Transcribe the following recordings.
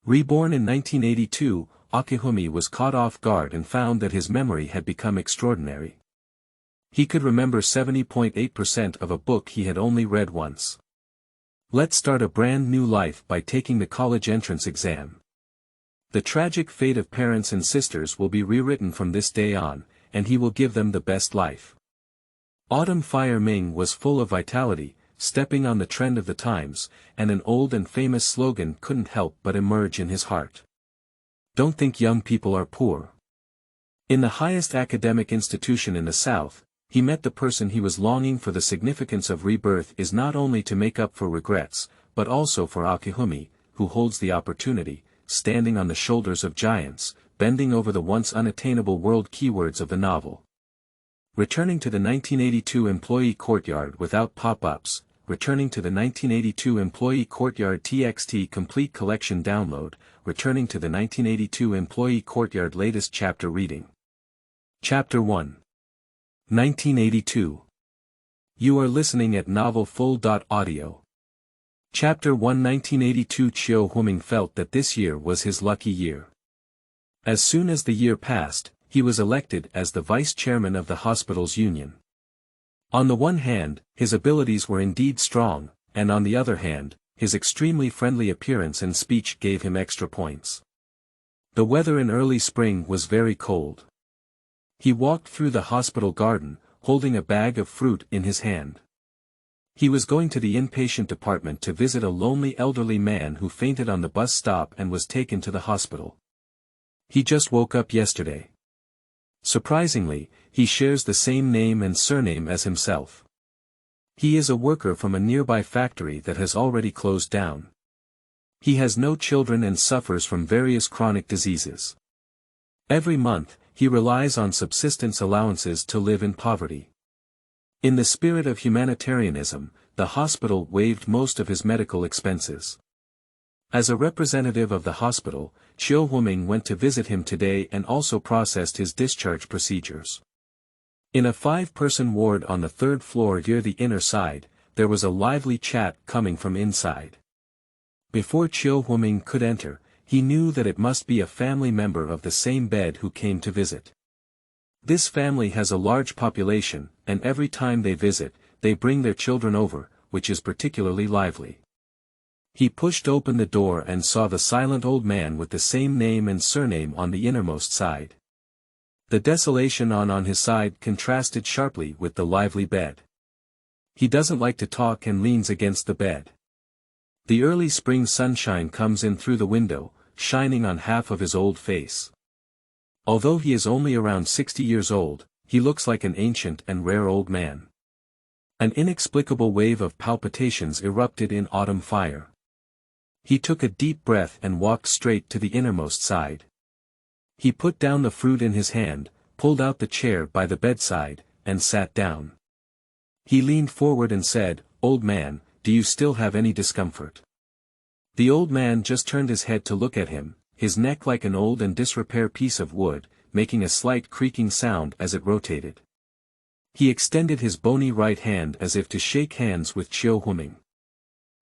Reborn in 1982, Akihumi was caught off guard and found that his memory had become extraordinary. He could remember 70.8% of a book he had only read once. Let's start a brand new life by taking the college entrance exam. The tragic fate of parents and sisters will be rewritten from this day on, and he will give them the best life. Autumn Fire Ming was full of vitality, stepping on the trend of the times, and an old and famous slogan couldn't help but emerge in his heart. Don't think young people are poor. In the highest academic institution in the South, he met the person he was longing for. The significance of rebirth is not only to make up for regrets, but also for Akihumi, who holds the opportunity, standing on the shoulders of giants, bending over the once unattainable world keywords of the novel. Returning to the 1982 employee courtyard without pop-ups, returning to the 1982 employee courtyard TXT complete collection download, returning to the 1982 employee courtyard latest chapter reading. Chapter 1. 1982. You are listening at novelfull.audio. Chapter 1 1982 Akihumi felt that this year was his lucky year. As soon as the year passed, he was elected as the vice chairman of the hospital's union. On the one hand, his abilities were indeed strong, and on the other hand, his extremely friendly appearance and speech gave him extra points. The weather in early spring was very cold. He walked through the hospital garden, holding a bag of fruit in his hand. He was going to the inpatient department to visit a lonely elderly man who fainted on the bus stop and was taken to the hospital. He just woke up yesterday. Surprisingly, he shares the same name and surname as himself. He is a worker from a nearby factory that has already closed down. He has no children and suffers from various chronic diseases. Every month, he relies on subsistence allowances to live in poverty. In the spirit of humanitarianism, the hospital waived most of his medical expenses. As a representative of the hospital, Akihumi went to visit him today and also processed his discharge procedures. In a 5-person ward on the 3rd floor near the inner side, there was a lively chat coming from inside. Before Akihumi could enter, he knew that it must be a family member of the same bed who came to visit. This family has a large population, and every time they visit, they bring their children over, which is particularly lively. He pushed open the door and saw the silent old man with the same name and surname on the innermost side. The desolation on his side contrasted sharply with the lively bed. He doesn't like to talk and leans against the bed. The early spring sunshine comes in through the window, shining on half of his old face. Although he is only around 60 years old, he looks like an ancient and rare old man. An inexplicable wave of palpitations erupted in autumn fire. He took a deep breath and walked straight to the innermost side. He put down the fruit in his hand, pulled out the chair by the bedside, and sat down. He leaned forward and said, "Old man, do you still have any discomfort?" The old man just turned his head to look at him, his neck like an old and disrepair piece of wood, making a slight creaking sound as it rotated. He extended his bony right hand as if to shake hands with Akihumi.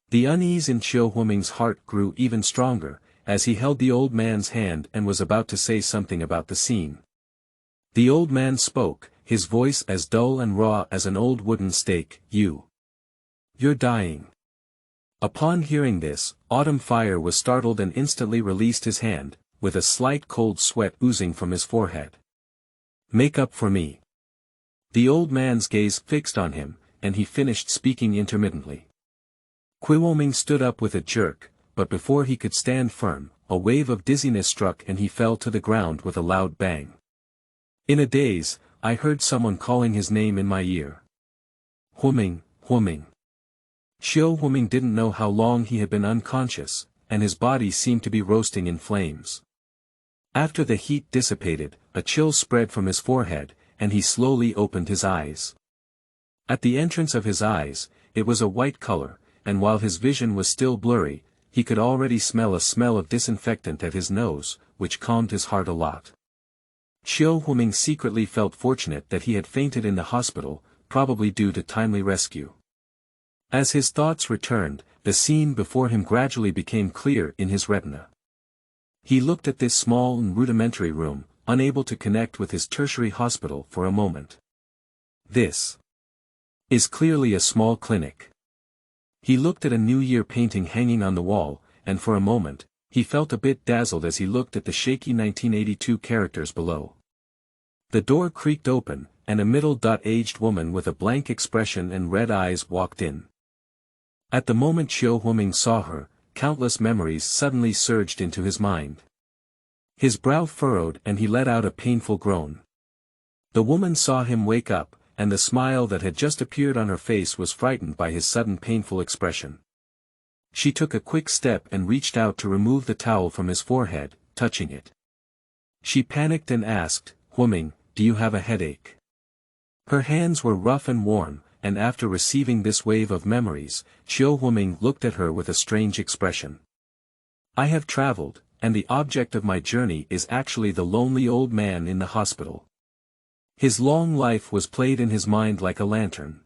The unease in Akihumi's heart grew even stronger, as he held the old man's hand and was about to say something about the scene. The old man spoke, his voice as dull and raw as an old wooden stake. You're dying." Upon hearing this, Autumn Fire was startled and instantly released his hand, with a slight cold sweat oozing from his forehead. "Make up for me." The old man's gaze fixed on him, and he finished speaking intermittently. Akihumi stood up with a jerk, but before he could stand firm, a wave of dizziness struck and he fell to the ground with a loud bang. In a daze, I heard someone calling his name in my ear. Akihumi. Akihumi didn't know how long he had been unconscious, and his body seemed to be roasting in flames. After the heat dissipated, a chill spread from his forehead, and he slowly opened his eyes. At the entrance of his eyes, it was a white color, and while his vision was still blurry, he could already smell a smell of disinfectant at his nose, which calmed his heart a lot. Akihumi secretly felt fortunate that he had fainted in the hospital, probably due to timely rescue. As his thoughts returned, the scene before him gradually became clear in his retina. He looked at this small and rudimentary room, unable to connect with his tertiary hospital for a moment. This is clearly a small clinic. He looked at a New Year painting hanging on the wall, and for a moment, he felt a bit dazzled as he looked at the shaky 1982 characters below. The door creaked open, and a middle-aged woman with a blank expression and red eyes walked in. At the moment Ming saw her, countless memories suddenly surged into his mind. His brow furrowed and he let out a painful groan. The woman saw him wake up, and the smile that had just appeared on her face was frightened by his sudden painful expression. She took a quick step and reached out to remove the towel from his forehead, touching it. She panicked and asked, "Ming, do you have a headache?" Her hands were rough and warm, and after receiving this wave of memories, Ming looked at her with a strange expression. "I have traveled, and the object of my journey is actually the lonely old man in the hospital. His long life was played in his mind like a lantern."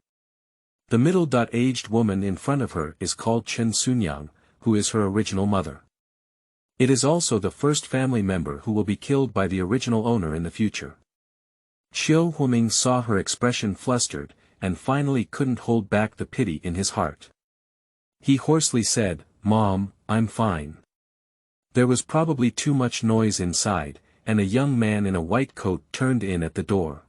The middle-aged woman in front of her is called Chen Sunyang, who is her original mother. It is also the first family member who will be killed by the original owner in the future. Ming saw her expression flustered, and finally couldn't hold back the pity in his heart. He hoarsely said, "Mom, I'm fine." There was probably too much noise inside, and a young man in a white coat turned in at the door.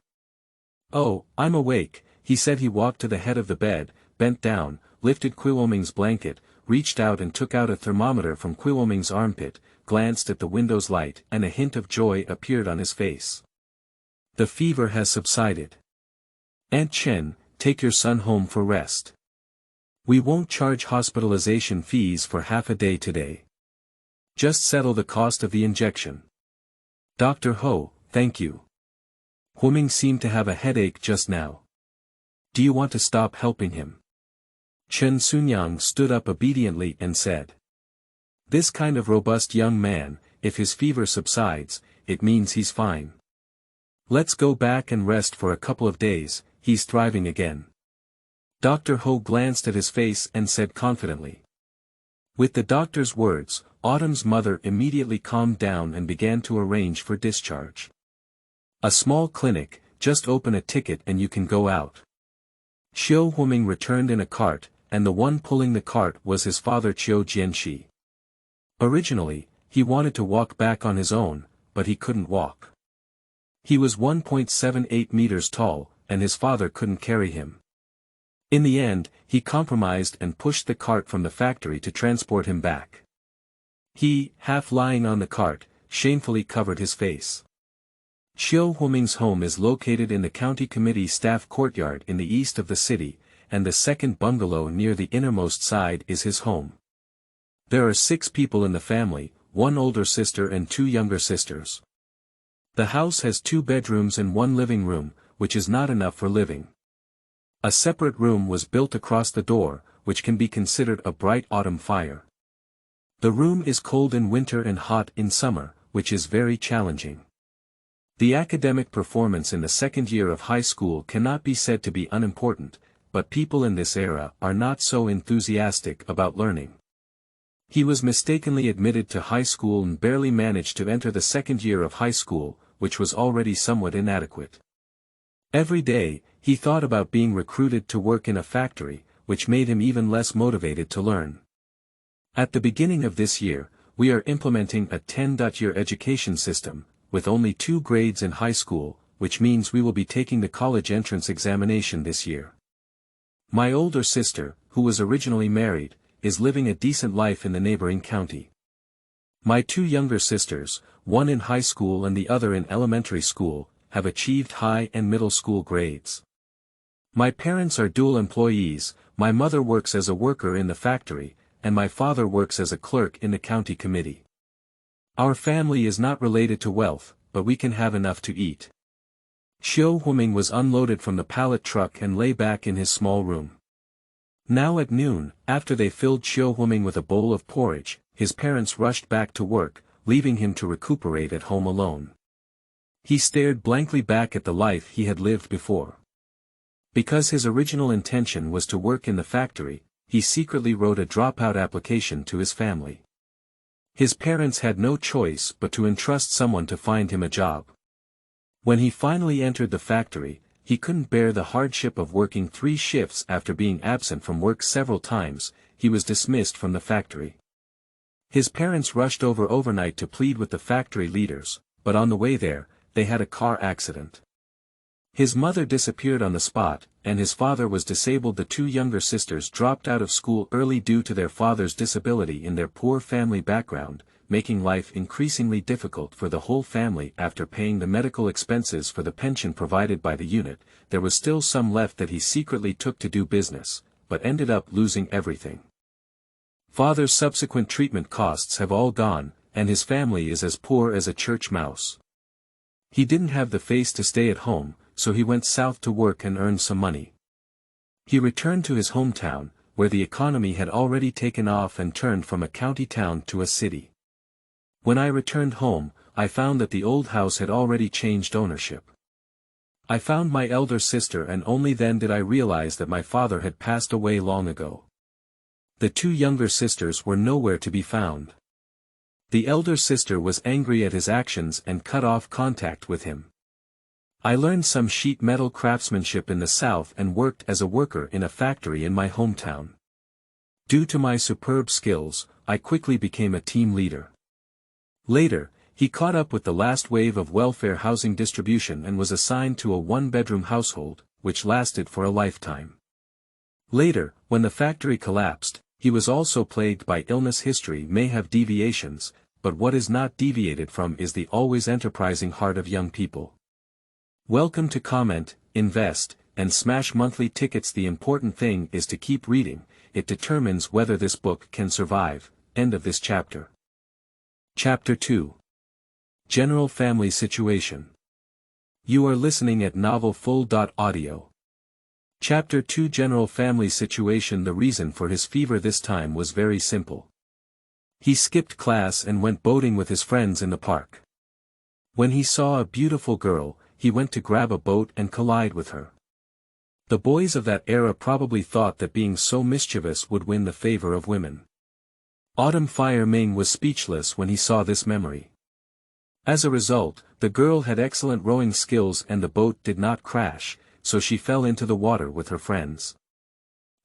"Oh, I'm awake," he said. He walked to the head of the bed, bent down, lifted Ming's blanket, reached out and took out a thermometer from Ming's armpit, glanced at the window's light, and a hint of joy appeared on his face. "The fever has subsided. Aunt Chen, take your son home for rest. We won't charge hospitalization fees for half a day today. Just settle the cost of the injection." "Dr. Ho, thank you. Ming seemed to have a headache just now. Do you want to stop helping him?" Chen Sunyang stood up obediently and said. "This kind of robust young man, if his fever subsides, it means he's fine. Let's go back and rest for a couple of days, he's thriving again." Dr. Ho glanced at his face and said confidently. With the doctor's words, Autumn's mother immediately calmed down and began to arrange for discharge. "A small clinic, just open a ticket and you can go out." Ming returned in a cart, and the one pulling the cart was his father Jianxi. Originally, he wanted to walk back on his own, but he couldn't walk. He was 1.78 meters tall, and his father couldn't carry him. In the end, he compromised and pushed the cart from the factory to transport him back. He, half lying on the cart, shamefully covered his face. Ming's home is located in the county committee staff courtyard in the east of the city, and the second bungalow near the innermost side is his home. There are 6 people in the family, 1 older sister and 2 younger sisters. The house has 2 bedrooms and 1 living room, which is not enough for living. A separate room was built across the door, which can be considered a bright autumn fire. The room is cold in winter and hot in summer, which is very challenging. The academic performance in the second year of high school cannot be said to be unimportant, but people in this era are not so enthusiastic about learning. He was mistakenly admitted to high school and barely managed to enter the second year of high school, which was already somewhat inadequate. Every day, he thought about being recruited to work in a factory, which made him even less motivated to learn. At the beginning of this year, we are implementing a 10-year education system, with only 2 grades in high school, which means we will be taking the college entrance examination this year. My older sister, who was originally married, is living a decent life in the neighboring county. My 2 younger sisters, one in high school and the other in elementary school, have achieved high and middle school grades. My parents are dual employees, my mother works as a worker in the factory, and my father works as a clerk in the county committee. Our family is not related to wealth, but we can have enough to eat. Ming was unloaded from the pallet truck and lay back in his small room. Now at noon, after they filled Ming with a bowl of porridge, his parents rushed back to work, leaving him to recuperate at home alone. He stared blankly back at the life he had lived before. Because his original intention was to work in the factory, he secretly wrote a dropout application to his family. His parents had no choice but to entrust someone to find him a job. When he finally entered the factory, he couldn't bear the hardship of working 3 shifts after being absent from work several times. He was dismissed from the factory. His parents rushed overnight to plead with the factory leaders, but on the way there, they had a car accident. His mother disappeared on the spot, and his father was disabled. The 2 younger sisters dropped out of school early due to their father's disability in their poor family background, making life increasingly difficult for the whole family. After paying the medical expenses for the pension provided by the unit, there was still some left that he secretly took to do business, but ended up losing everything. Father's subsequent treatment costs have all gone, and his family is as poor as a church mouse. He didn't have the face to stay at home, so he went south to work and earn some money. He returned to his hometown, where the economy had already taken off and turned from a county town to a city. When I returned home, I found that the old house had already changed ownership. I found my elder sister, and only then did I realize that my father had passed away long ago. The 2 younger sisters were nowhere to be found. The elder sister was angry at his actions and cut off contact with him. I learned some sheet metal craftsmanship in the south and worked as a worker in a factory in my hometown. Due to my superb skills, I quickly became a team leader. Later, he caught up with the last wave of welfare housing distribution and was assigned to a 1-bedroom household, which lasted for a lifetime. Later, when the factory collapsed, he was also plagued by illness. History may have deviations, but what is not deviated from is the always enterprising heart of young people. Welcome to comment, invest, and smash monthly tickets. The important thing is to keep reading. It determines whether this book can survive. End of this chapter. Chapter 2. General Family Situation. You are listening at novelfull.audio. Chapter 2. General Family Situation. The reason for his fever this time was very simple. He skipped class and went boating with his friends in the park. When he saw a beautiful girl, he went to grab a boat and collide with her. The boys of that era probably thought that being so mischievous would win the favor of women. Fire Ming was speechless when he saw this memory. As a result, the girl had excellent rowing skills and the boat did not crash, so she fell into the water with her friends.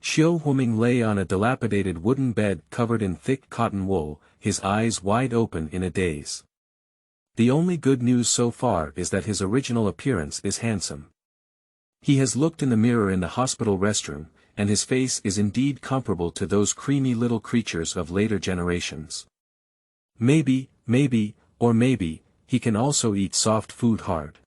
Akihumi lay on a dilapidated wooden bed covered in thick cotton wool, his eyes wide open in a daze. The only good news so far is that his original appearance is handsome. He has looked in the mirror in the hospital restroom, and his face is indeed comparable to those creamy little creatures of later generations. Maybe, he can also eat soft food hard.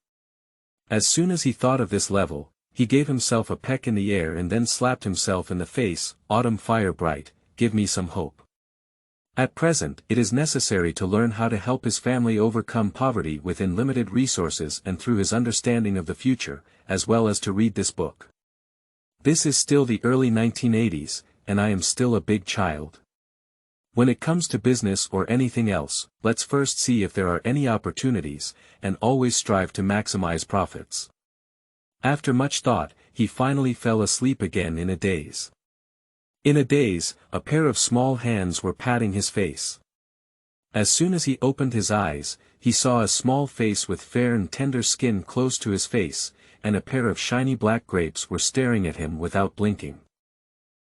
As soon as he thought of this level, he gave himself a peck in the air and then slapped himself in the face. Fire bright, give me some hope. At present, it is necessary to learn how to help his family overcome poverty within limited resources and through his understanding of the future, as well as to read this book. This is still the early 1980s, and I am still a big child. When it comes to business or anything else, let's first see if there are any opportunities, and always strive to maximize profits. After much thought, he finally fell asleep again in a daze. In a daze, a pair of small hands were patting his face. As soon as he opened his eyes, he saw a small face with fair and tender skin close to his face, and a pair of shiny black grapes were staring at him without blinking.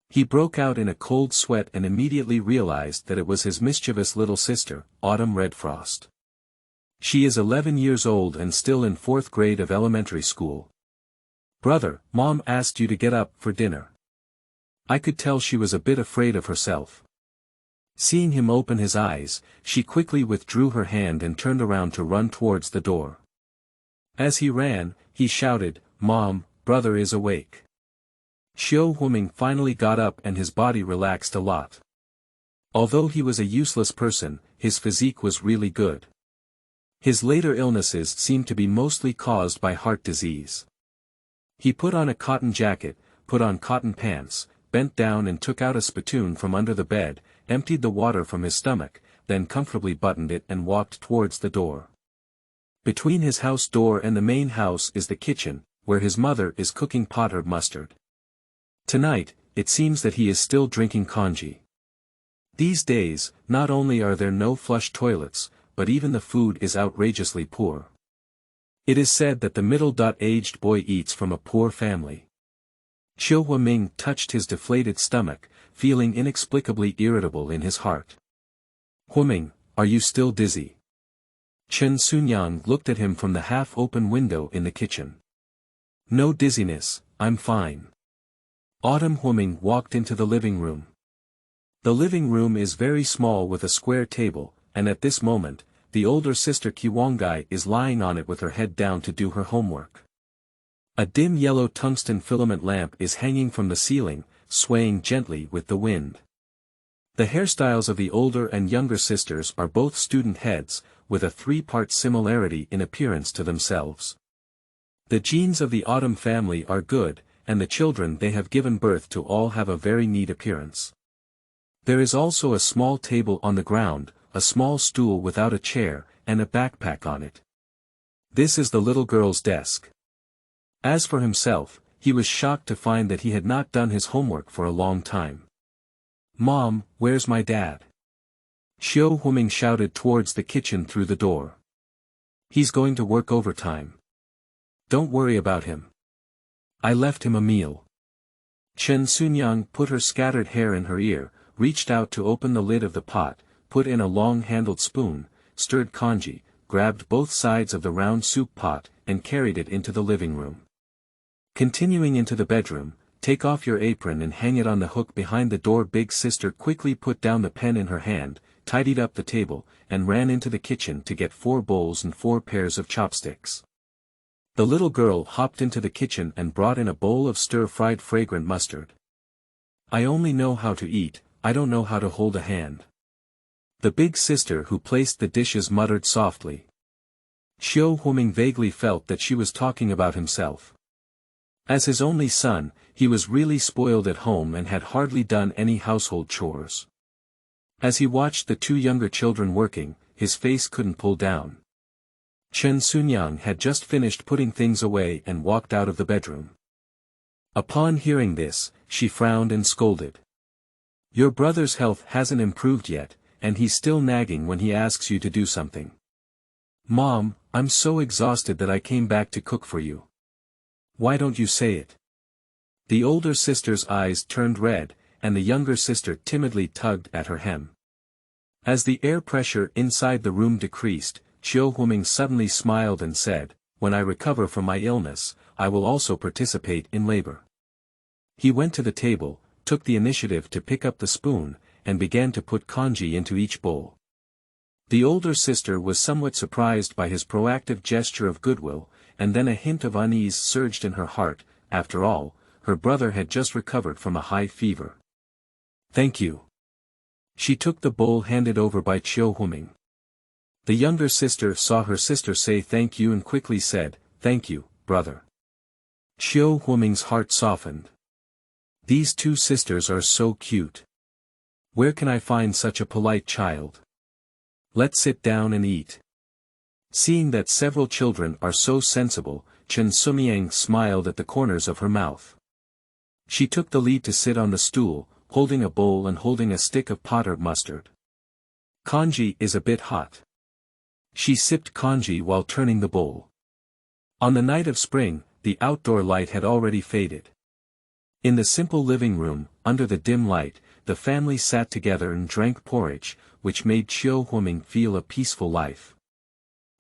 He broke out in a cold sweat and immediately realized that it was his mischievous little sister, Autumn Redfrost. She is 11 years old and still in 4th grade of elementary school. "Brother, Mom asked you to get up for dinner." I could tell she was a bit afraid of herself. Seeing him open his eyes, she quickly withdrew her hand and turned around to run towards the door. As he ran, he shouted, "Mom, brother is awake." Akihumi finally got up and his body relaxed a lot. Although he was a useless person, his physique was really good. His later illnesses seemed to be mostly caused by heart disease. He put on a cotton jacket, put on cotton pants, bent down and took out a spittoon from under the bed, emptied the water from his stomach, then comfortably buttoned it and walked towards the door. Between his house door and the main house is the kitchen, where his mother is cooking potted mustard. Tonight, it seems that he is still drinking congee. These days, not only are there no flush toilets, but even the food is outrageously poor. It is said that the middle-aged boy eats from a poor family. Fire Ming touched his deflated stomach, feeling inexplicably irritable in his heart. Ming, are you still dizzy? Chen Sunyang looked at him from the half-open window in the kitchen. No dizziness, I'm fine. Ming walked into the living room. The living room is very small with a square table, and at this moment, the older sister Kiwangai is lying on it with her head down to do her homework. A dim yellow tungsten filament lamp is hanging from the ceiling, swaying gently with the wind. The hairstyles of the older and younger sisters are both student heads, with a three-part similarity in appearance to themselves. The genes of the Autumn family are good, and the children they have given birth to all have a very neat appearance. There is also a small table on the ground, a small stool without a chair, and a backpack on it. This is the little girl's desk. As for himself, he was shocked to find that he had not done his homework for a long time. Mom, where's my dad? Fire Ming shouted towards the kitchen through the door. He's going to work overtime. Don't worry about him. I left him a meal. Chen Sunyang put her scattered hair in her ear, reached out to open the lid of the pot, put in a long-handled spoon, stirred congee, grabbed both sides of the round soup pot, and carried it into the living room. Continuing into the bedroom, take off your apron and hang it on the hook behind the door. Big sister quickly put down the pen in her hand, tidied up the table, and ran into the kitchen to get 4 bowls and 4 pairs of chopsticks. The little girl hopped into the kitchen and brought in a bowl of stir-fried fragrant mustard. I only know how to eat, I don't know how to hold a hand. The big sister who placed the dishes muttered softly. Fire Ming vaguely felt that she was talking about himself. As his only son, he was really spoiled at home and had hardly done any household chores. As he watched the 2 younger children working, his face couldn't pull down. Chen Sunyang had just finished putting things away and walked out of the bedroom. Upon hearing this, she frowned and scolded. Your brother's health hasn't improved yet, and he's still nagging when he asks you to do something. Mom, I'm so exhausted that I came back to cook for you. Why don't you say it? The older sister's eyes turned red, and the younger sister timidly tugged at her hem. As the air pressure inside the room decreased, Fire Ming suddenly smiled and said, when I recover from my illness, I will also participate in labor. He went to the table, took the initiative to pick up the spoon, and began to put congee into each bowl. The older sister was somewhat surprised by his proactive gesture of goodwill, and then a hint of unease surged in her heart. After all, her brother had just recovered from a high fever. Thank you. She took the bowl handed over by Fire Ming. The younger sister saw her sister say thank you and quickly said, thank you, brother. Fire Ming's heart softened. These 2 sisters are so cute. Where can I find such a polite child? Let's sit down and eat. Seeing that several children are so sensible, Chen Sunyang smiled at the corners of her mouth. She took the lead to sit on the stool, holding a bowl and holding a stick of powdered mustard. Congee is a bit hot. She sipped congee while turning the bowl. On the night of spring, the outdoor light had already faded. In the simple living room, under the dim light, the family sat together and drank porridge, which made Fire Ming feel a peaceful life.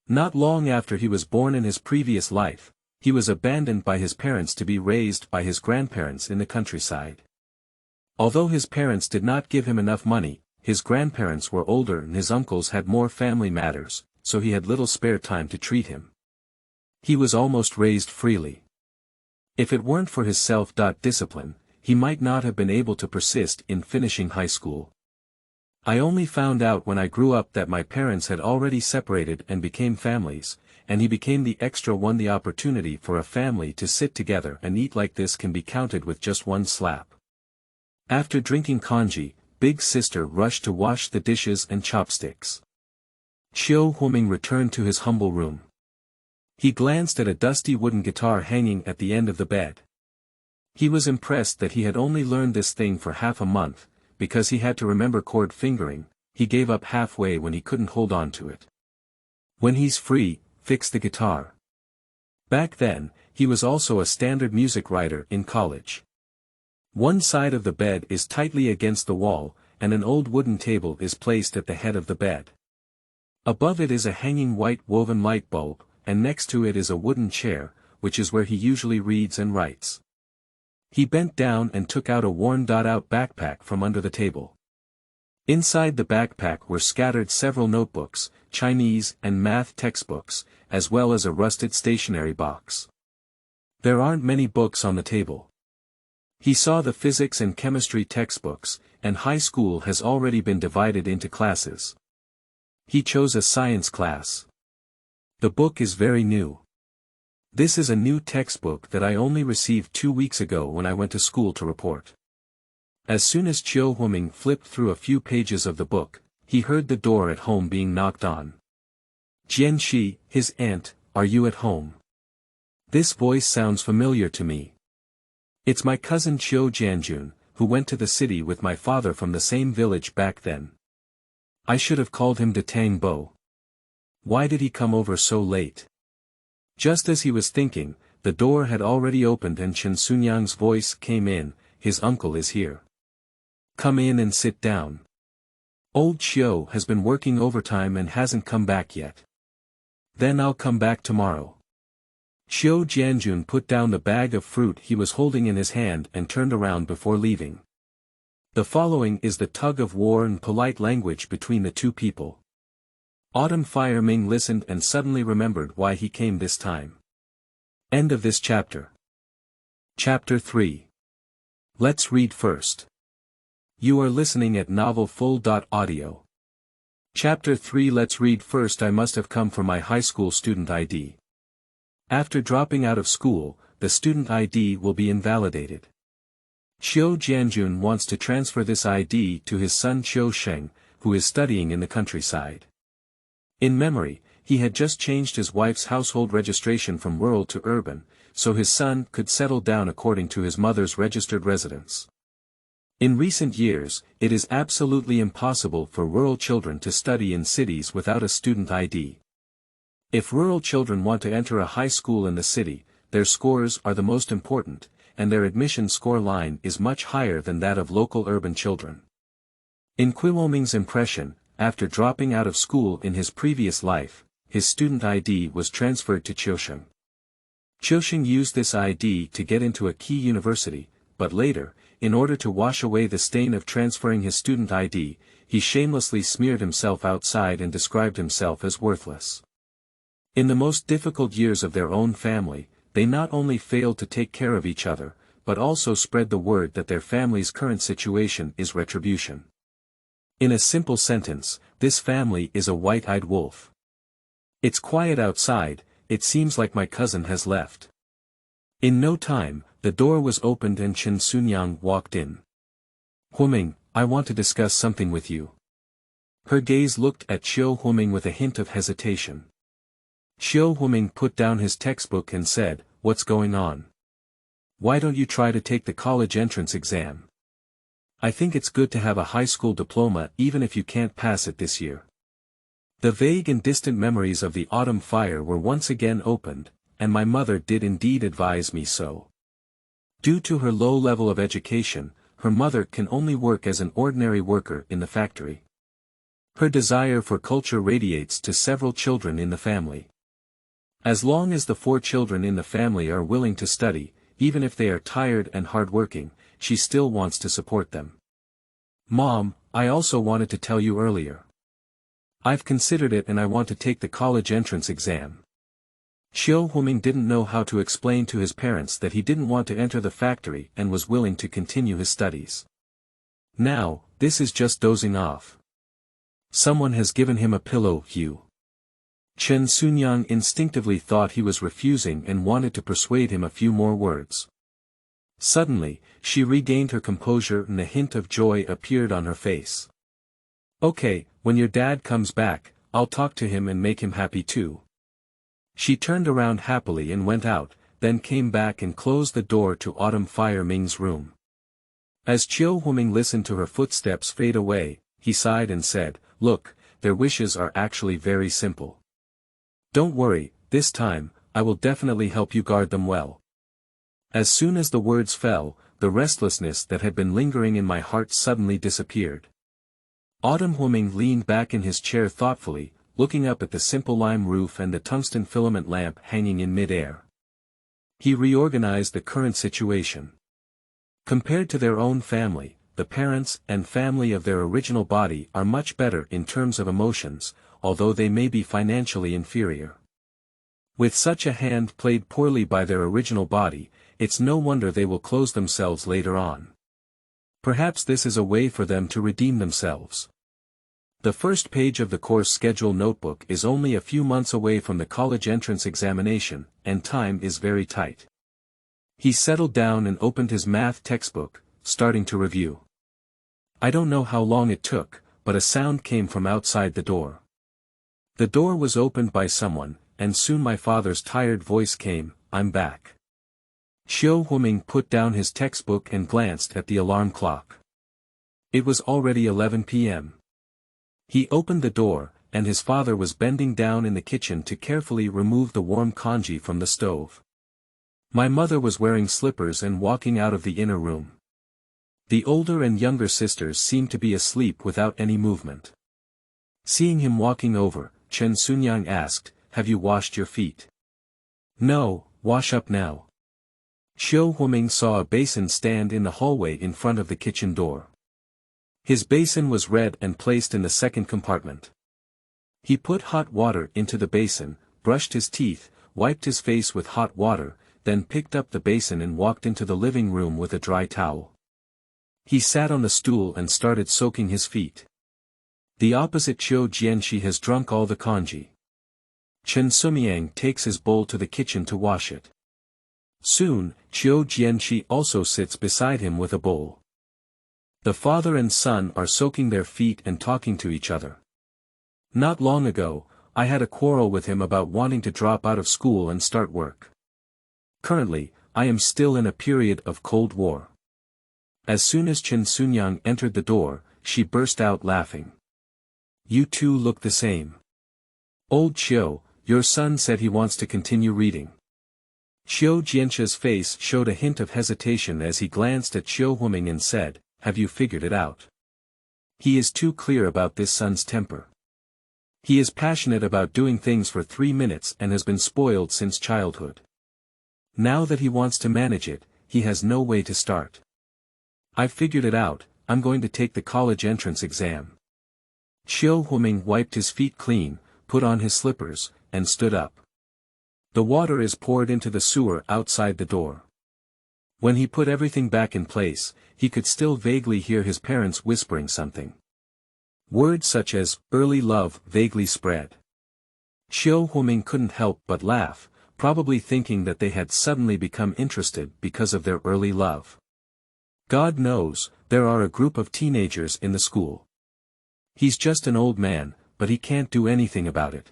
Not long after he was born in his previous life, he was abandoned by his parents to be raised by his grandparents in the countryside. Although his parents did not give him enough money, his grandparents were older and his uncles had more family matters, so he had little spare time to treat him. He was almost raised freely. If it weren't for his self-discipline, he might not have been able to persist in finishing high school. I only found out when I grew up that my parents had already separated and became families, and he became the extra one. The opportunity for a family to sit together and eat like this can be counted with just one slap. After drinking congee, big sister rushed to wash the dishes and chopsticks. Fire Ming returned to his humble room. He glanced at a dusty wooden guitar hanging at the end of the bed. He was impressed that he had only learned this thing for half a month, because he had to remember chord fingering, he gave up halfway when he couldn't hold on to it. When he's free, fix the guitar. Back then, he was also a standard music writer in college. One side of the bed is tightly against the wall, and an old wooden table is placed at the head of the bed. Above it is a hanging white woven light bulb, and next to it is a wooden chair, which is where he usually reads and writes. He bent down and took out a worn-out backpack from under the table. Inside the backpack were scattered several notebooks, Chinese and math textbooks, as well as a rusted stationery box. There aren't many books on the table. He saw the physics and chemistry textbooks, and high school has already been divided into classes. He chose a science class. The book is very new. This is a new textbook that I only received 2 weeks ago when I went to school to report. As soon as Ming flipped through a few pages of the book, he heard the door at home being knocked on. Jianxi, his aunt, are you at home? This voice sounds familiar to me. It's my cousin Chiu Jianjun, who went to the city with my father from the same village back then. I should have called him de Tang Bo. Why did he come over so late? Just as he was thinking, the door had already opened and Chen Sunyang's voice came in, his uncle is here. Come in and sit down. Old Chiu has been working overtime and hasn't come back yet. Then I'll come back tomorrow. Chiu Jianjun put down the bag of fruit he was holding in his hand and turned around before leaving. The following is the tug-of-war and polite language between the two people. Fire Ming listened and suddenly remembered why he came this time. End of this chapter. Chapter 3. Let's read first. You are listening at novelfull.audio. Chapter 3. Let's read first. I must have come for my high school student ID. After dropping out of school, the student ID will be invalidated. Chiu Jianjun wants to transfer this ID to his son Chiu Sheng, who is studying in the countryside. In memory, he had just changed his wife's household registration from rural to urban, so his son could settle down according to his mother's registered residence. In recent years, it is absolutely impossible for rural children to study in cities without a student ID. If rural children want to enter a high school in the city, their scores are the most important, and their admission score line is much higher than that of local urban children. In Ming's impression, after dropping out of school in his previous life, his student ID was transferred to Chiusheng. Chiusheng used this ID to get into a key university, but later, in order to wash away the stain of transferring his student ID, he shamelessly smeared himself outside and described himself as worthless. In the most difficult years of their own family, they not only failed to take care of each other, but also spread the word that their family's current situation is retribution. In a simple sentence, this family is a white-eyed wolf. It's quiet outside, it seems like my cousin has left. In no time, the door was opened and Chen Sunyang walked in. Ming, I want to discuss something with you. Her gaze looked at Chiu Ming with a hint of hesitation. Chiu Ming put down his textbook and said, "What's going on? Why don't you try to take the college entrance exam? I think it's good to have a high school diploma even if you can't pass it this year." The vague and distant memories of the autumn fire were once again opened, and my mother did indeed advise me so. Due to her low level of education, her mother can only work as an ordinary worker in the factory. Her desire for culture radiates to several children in the family. As long as the 4 children in the family are willing to study, even if they are tired and hardworking, she still wants to support them. Mom, I also wanted to tell you earlier. I've considered it and I want to take the college entrance exam. Chiu Ming didn't know how to explain to his parents that he didn't want to enter the factory and was willing to continue his studies. Now, this is just dozing off. Someone has given him a pillow, Hugh. Chen Sunyang instinctively thought he was refusing and wanted to persuade him a few more words. Suddenly, she regained her composure and a hint of joy appeared on her face. Okay, when your dad comes back, I'll talk to him and make him happy too. She turned around happily and went out, then came back and closed the door to Fire Ming's room. As Chiu Huming listened to her footsteps fade away, he sighed and said, "Look, their wishes are actually very simple. Don't worry, this time, I will definitely help you guard them well." As soon as the words fell, the restlessness that had been lingering in my heart suddenly disappeared. Autumn Huming leaned back in his chair thoughtfully, looking up at the simple lime roof and the tungsten filament lamp hanging in mid-air. He reorganized the current situation. Compared to their own family, the parents and family of their original body are much better in terms of emotions, although they may be financially inferior. With such a hand played poorly by their original body, it's no wonder they will close themselves later on. Perhaps this is a way for them to redeem themselves. The first page of the course schedule notebook is only a few months away from the college entrance examination, and time is very tight. He settled down and opened his math textbook, starting to review. I don't know how long it took, but a sound came from outside the door. The door was opened by someone, and soon my father's tired voice came, "I'm back." Chiu Huming put down his textbook and glanced at the alarm clock. It was already 11 p.m. He opened the door, and his father was bending down in the kitchen to carefully remove the warm congee from the stove. My mother was wearing slippers and walking out of the inner room. The older and younger sisters seemed to be asleep without any movement. Seeing him walking over, Chen Sunyang asked, "Have you washed your feet?" "No, wash up now." Chiu Huming saw a basin stand in the hallway in front of the kitchen door. His basin was red and placed in the second compartment. He put hot water into the basin, brushed his teeth, wiped his face with hot water, then picked up the basin and walked into the living room with a dry towel. He sat on the stool and started soaking his feet. The opposite Chiu Jianxi has drunk all the congee. Chen Sumiang takes his bowl to the kitchen to wash it. Soon, Chiu Jianxi also sits beside him with a bowl. The father and son are soaking their feet and talking to each other. Not long ago, I had a quarrel with him about wanting to drop out of school and start work. Currently, I am still in a period of Cold War. As soon as Chen Sunyang entered the door, she burst out laughing. "You two look the same. Old Chiu, your son said he wants to continue reading." Chiu Jianxi's face showed a hint of hesitation as he glanced at Chiu Huming and said, "Have you figured it out?" He is too clear about this son's temper. He is passionate about doing things for 3 minutes and has been spoiled since childhood. Now that he wants to manage it, he has no way to start. "I've figured it out, I'm going to take the college entrance exam." Chiu Huming wiped his feet clean, put on his slippers, and stood up. The water is poured into the sewer outside the door. When he put everything back in place, he could still vaguely hear his parents whispering something. Words such as, "early love," vaguely spread. Chiu Huming couldn't help but laugh, probably thinking that they had suddenly become interested because of their early love. God knows, there are a group of teenagers in the school. He's just an old man, but he can't do anything about it.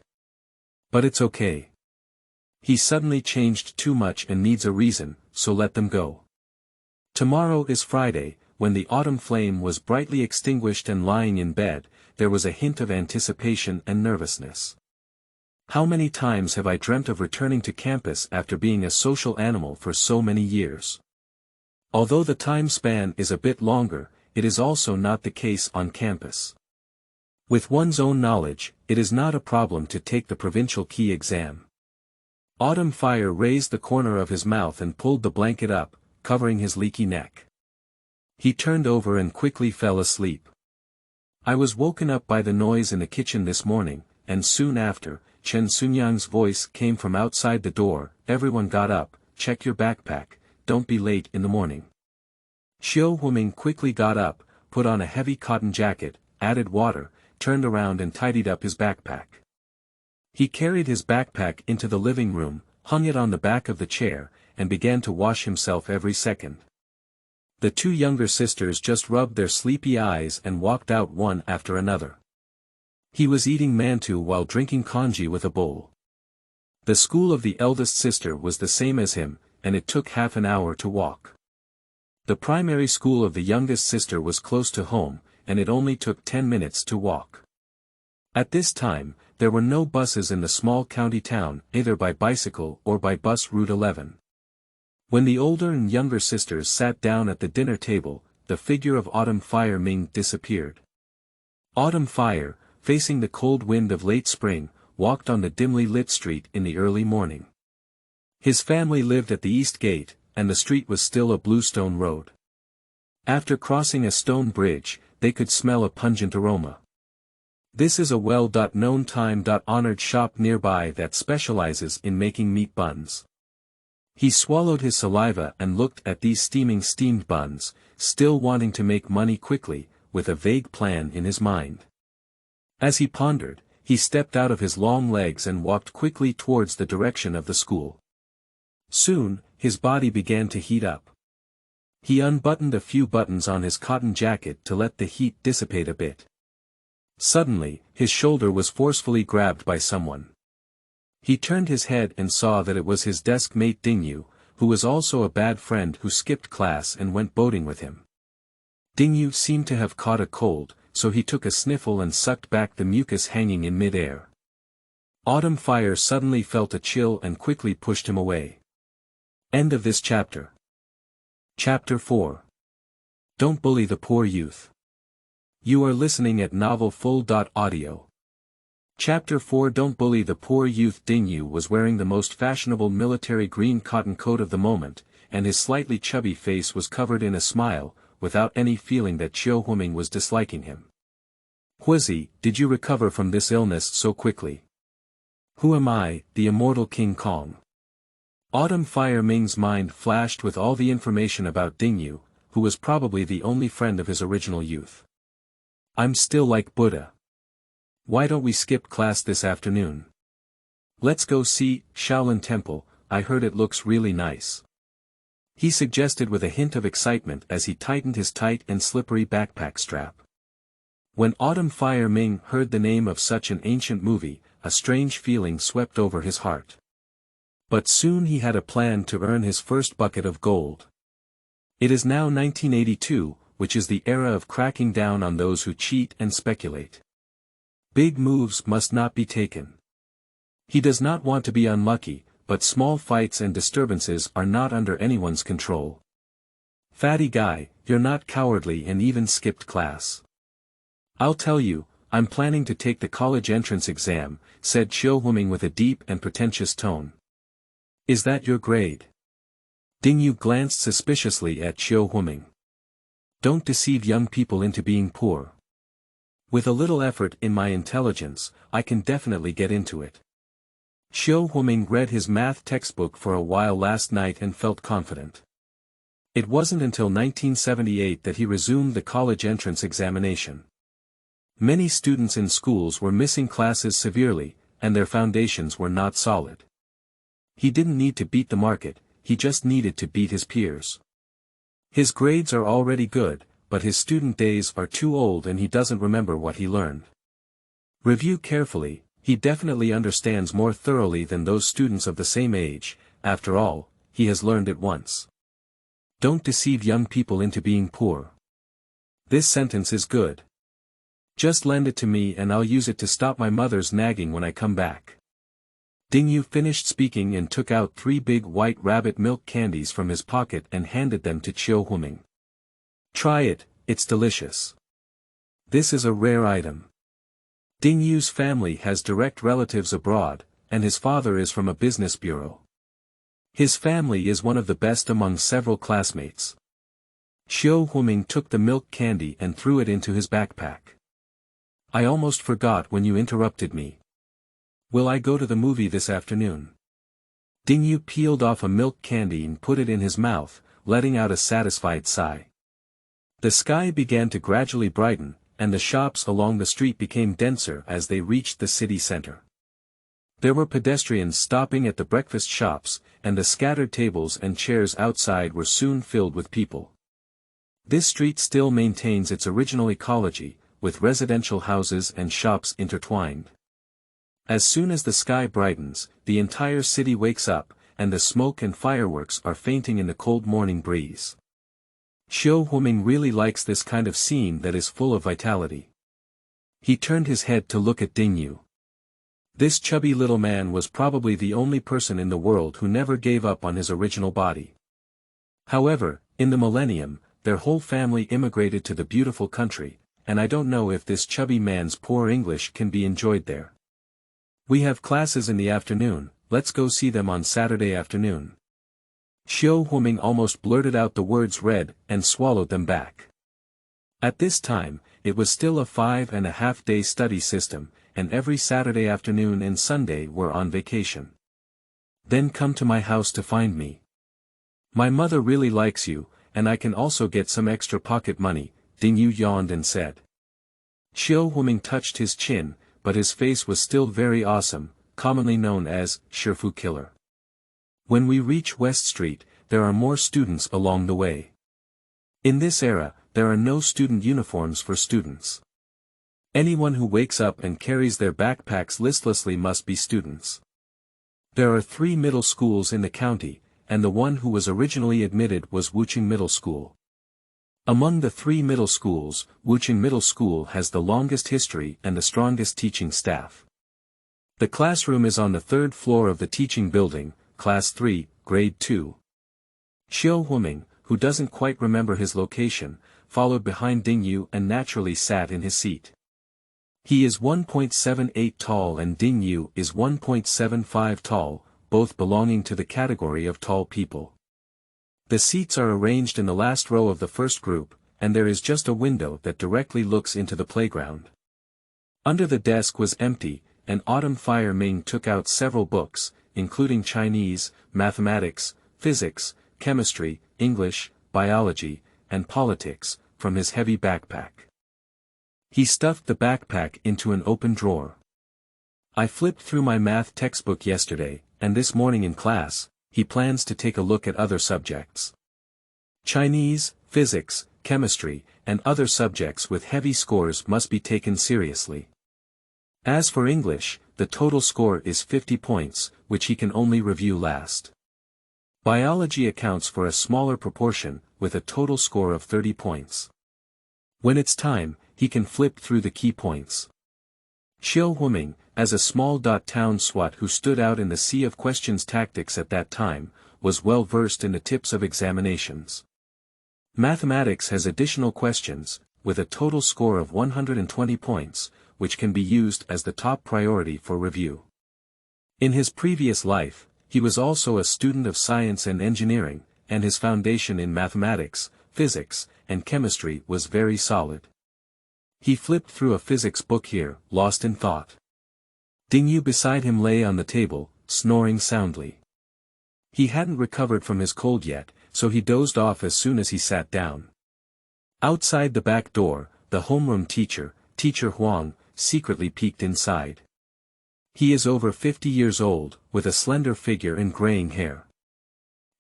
But it's okay. He suddenly changed too much and needs a reason, so let them go. Tomorrow is Friday. When the autumn flame was brightly extinguished and lying in bed, there was a hint of anticipation and nervousness. How many times have I dreamt of returning to campus after being a social animal for so many years? Although the time span is a bit longer, it is also not the case on campus. With one's own knowledge, it is not a problem to take the provincial key exam. Autumn Fire raised the corner of his mouth and pulled the blanket up, covering his leaky neck. He turned over and quickly fell asleep. I was woken up by the noise in the kitchen this morning, and soon after, Chen Sunyang's voice came from outside the door, "Everyone got up, check your backpack, don't be late in the morning." Chiu Huming quickly got up, put on a heavy cotton jacket, added water, turned around and tidied up his backpack. He carried his backpack into the living room, hung it on the back of the chair, and began to wash himself every second. The 2 younger sisters just rubbed their sleepy eyes and walked out one after another. He was eating mantou while drinking congee with a bowl. The school of the eldest sister was the same as him, and it took half an hour to walk. The primary school of the youngest sister was close to home, and it only took 10 minutes to walk. At this time, there were no buses in the small county town, either by bicycle or by bus Route 11. When the older and younger sisters sat down at the dinner table, the figure of Fire Ming disappeared. Fire, facing the cold wind of late spring, walked on the dimly lit street in the early morning. His family lived at the East Gate, and the street was still a bluestone road. After crossing a stone bridge, they could smell a pungent aroma. This is a well-known time-honored shop nearby that specializes in making meat buns. He swallowed his saliva and looked at these steamed buns, still wanting to make money quickly, with a vague plan in his mind. As he pondered, he stepped out of his long legs and walked quickly towards the direction of the school. Soon, his body began to heat up. He unbuttoned a few buttons on his cotton jacket to let the heat dissipate a bit. Suddenly, his shoulder was forcefully grabbed by someone. He turned his head and saw that it was his desk mate Dingyu, who was also a bad friend who skipped class and went boating with him. Dingyu seemed to have caught a cold, so he took a sniffle and sucked back the mucus hanging in mid-air. Fire suddenly felt a chill and quickly pushed him away. End of this chapter. Chapter 4. Don't bully the poor youth. You are listening at novelfull.audio. Chapter 4. Don't bully the poor youth. Dingyu was wearing the most fashionable military green cotton coat of the moment, and his slightly chubby face was covered in a smile, without any feeling that Akihumi was disliking him. Huizi, did you recover from this illness so quickly? Who am I, the immortal King Kong? Fire Ming's mind flashed with all the information about Dingyu, who was probably the only friend of his original youth. I'm still like Buddha. Why don't we skip class this afternoon? Let's go see Shaolin Temple, I heard it looks really nice. He suggested with a hint of excitement as he tightened his tight and slippery backpack strap. When Fire Ming heard the name of such an ancient movie, a strange feeling swept over his heart. But soon he had a plan to earn his first bucket of gold. It is now 1982, which is the era of cracking down on those who cheat and speculate. Big moves must not be taken. He does not want to be unlucky, but small fights and disturbances are not under anyone's control. Fatty guy, you're not cowardly and even skipped class. I'll tell you, I'm planning to take the college entrance exam, said Akihumi with a deep and pretentious tone. Is that your grade? Dingyu glanced suspiciously at Akihumi. Don't deceive young people into being poor. With a little effort in my intelligence, I can definitely get into it. Akihumi read his math textbook for a while last night and felt confident. It wasn't until 1978 that he resumed the college entrance examination. Many students in schools were missing classes severely, and their foundations were not solid. He didn't need to beat the market, he just needed to beat his peers. His grades are already good, but his student days are too old and he doesn't remember what he learned. Review carefully, he definitely understands more thoroughly than those students of the same age, after all, he has learned it once. Don't deceive young people into being poor. This sentence is good. Just lend it to me and I'll use it to stop my mother's nagging when I come back. Dingyu finished speaking and took out 3 big white rabbit milk candies from his pocket and handed them to Akihumi. Try it, it's delicious. This is a rare item. Dingyu's family has direct relatives abroad, and his father is from a business bureau. His family is one of the best among several classmates. Akihumi took the milk candy and threw it into his backpack. I almost forgot when you interrupted me. Will I go to the movie this afternoon? Dingyu peeled off a milk candy and put it in his mouth, letting out a satisfied sigh. The sky began to gradually brighten, and the shops along the street became denser as they reached the city center. There were pedestrians stopping at the breakfast shops, and the scattered tables and chairs outside were soon filled with people. This street still maintains its original ecology, with residential houses and shops intertwined. As soon as the sky brightens, the entire city wakes up, and the smoke and fireworks are fainting in the cold morning breeze. Xiao Huiming really likes this kind of scene that is full of vitality. He turned his head to look at Ding Yu. This chubby little man was probably the only person in the world who never gave up on his original body. However, in the millennium, their whole family immigrated to the beautiful country, and I don't know if this chubby man's poor English can be enjoyed there. We have classes in the afternoon, let's go see them on Saturday afternoon. Xiao Huiming almost blurted out the words read and swallowed them back. At this time, it was still a 5.5-day study system, and every Saturday afternoon and Sunday were on vacation. Then come to my house to find me. My mother really likes you, and I can also get some extra pocket money, Ding Yu yawned and said. Xiao Huiming touched his chin, but his face was still very awesome, commonly known as Shifu Killer. When we reach West Street, there are more students along the way. In this era, there are no student uniforms for students. Anyone who wakes up and carries their backpacks listlessly must be students. There are 3 middle schools in the county, and the one who was originally admitted was Wuqing Middle School. Among the 3 middle schools, Wuqing Middle School has the longest history and the strongest teaching staff. The classroom is on the 3rd floor of the teaching building, Class 3, Grade 2. Xiao Huiming, who doesn't quite remember his location, followed behind Ding Yu and naturally sat in his seat. He is 1.78 tall and Ding Yu is 1.75 tall, both belonging to the category of tall people. The seats are arranged in the last row of the first group, and there is just a window that directly looks into the playground. Under the desk was empty, and Fire Ming took out several books, including Chinese, mathematics, physics, chemistry, English, biology, and politics, from his heavy backpack. He stuffed the backpack into an open drawer. I flipped through my math textbook yesterday, and this morning in class, he plans to take a look at other subjects. Chinese, physics, chemistry, and other subjects with heavy scores must be taken seriously. As for English, the total score is 50 points, which he can only review last. Biology accounts for a smaller proportion, with a total score of 30 points. When it's time, he can flip through the key points. Xiao Huiming, as a small-town swot who stood out in the sea of questions tactics at that time, was well versed in the tips of examinations. Mathematics has additional questions, with a total score of 120 points, which can be used as the top priority for review. In his previous life, he was also a student of science and engineering, and his foundation in mathematics, physics, and chemistry was very solid. He flipped through a physics book here, lost in thought. Ding Yu beside him lay on the table, snoring soundly. He hadn't recovered from his cold yet, so he dozed off as soon as he sat down. Outside the back door, the homeroom teacher, Teacher Huang, secretly peeked inside. He is over 50 years old, with a slender figure and graying hair.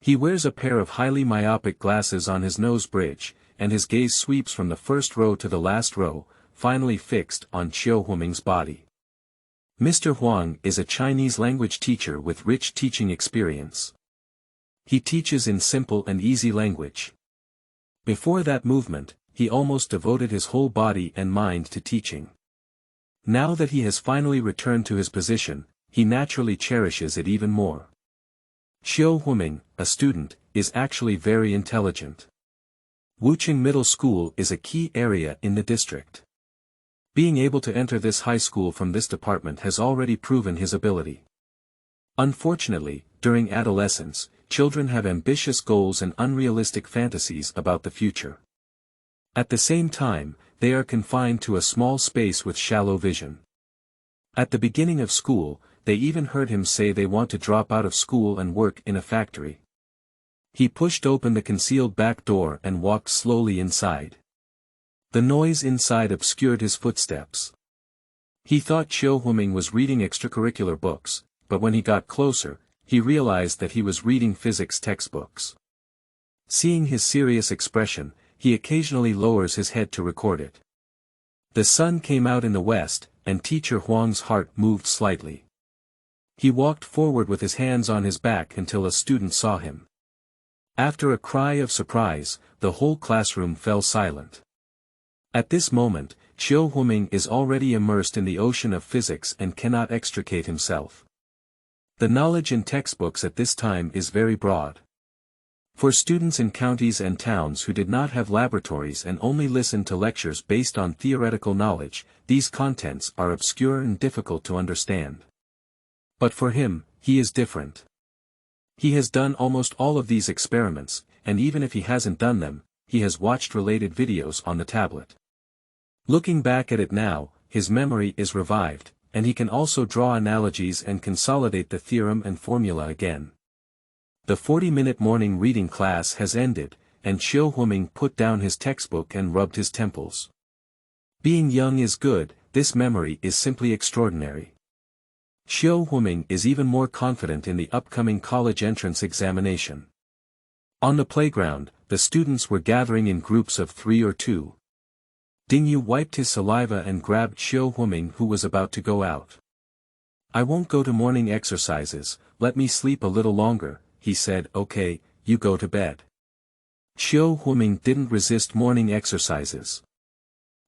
He wears a pair of highly myopic glasses on his nose bridge, and his gaze sweeps from the first row to the last row, finally fixed on Xiao Huiming's body. Mr. Huang is a Chinese language teacher with rich teaching experience. He teaches in simple and easy language. Before that movement, he almost devoted his whole body and mind to teaching. Now that he has finally returned to his position, he naturally cherishes it even more. Xiao Huiming, a student, is actually very intelligent. Wuqing Middle School is a key area in the district. Being able to enter this high school from this department has already proven his ability. Unfortunately, during adolescence, children have ambitious goals and unrealistic fantasies about the future. At the same time, they are confined to a small space with shallow vision. At the beginning of school, they even heard him say they want to drop out of school and work in a factory. He pushed open the concealed back door and walked slowly inside. The noise inside obscured his footsteps. He thought Xiao Huiming was reading extracurricular books, but when he got closer, he realized that he was reading physics textbooks. Seeing his serious expression, he occasionally lowers his head to record it. The sun came out in the west, and Teacher Huang's heart moved slightly. He walked forward with his hands on his back until a student saw him. After a cry of surprise, the whole classroom fell silent. At this moment, Huming is already immersed in the ocean of physics and cannot extricate himself. The knowledge in textbooks at this time is very broad. For students in counties and towns who did not have laboratories and only listened to lectures based on theoretical knowledge, these contents are obscure and difficult to understand. But for him, he is different. He has done almost all of these experiments, and even if he hasn't done them, he has watched related videos on the tablet. Looking back at it now, his memory is revived, and he can also draw analogies and consolidate the theorem and formula again. The 40-minute morning reading class has ended, and Huming put down his textbook and rubbed his temples. Being young is good, this memory is simply extraordinary. Huming is even more confident in the upcoming college entrance examination. On the playground, the students were gathering in groups of 3 or 2. Dingyu wiped his saliva and grabbed Huming, who was about to go out. "I won't go to morning exercises, let me sleep a little longer," he said. "Okay, you go to bed." Huming didn't resist morning exercises.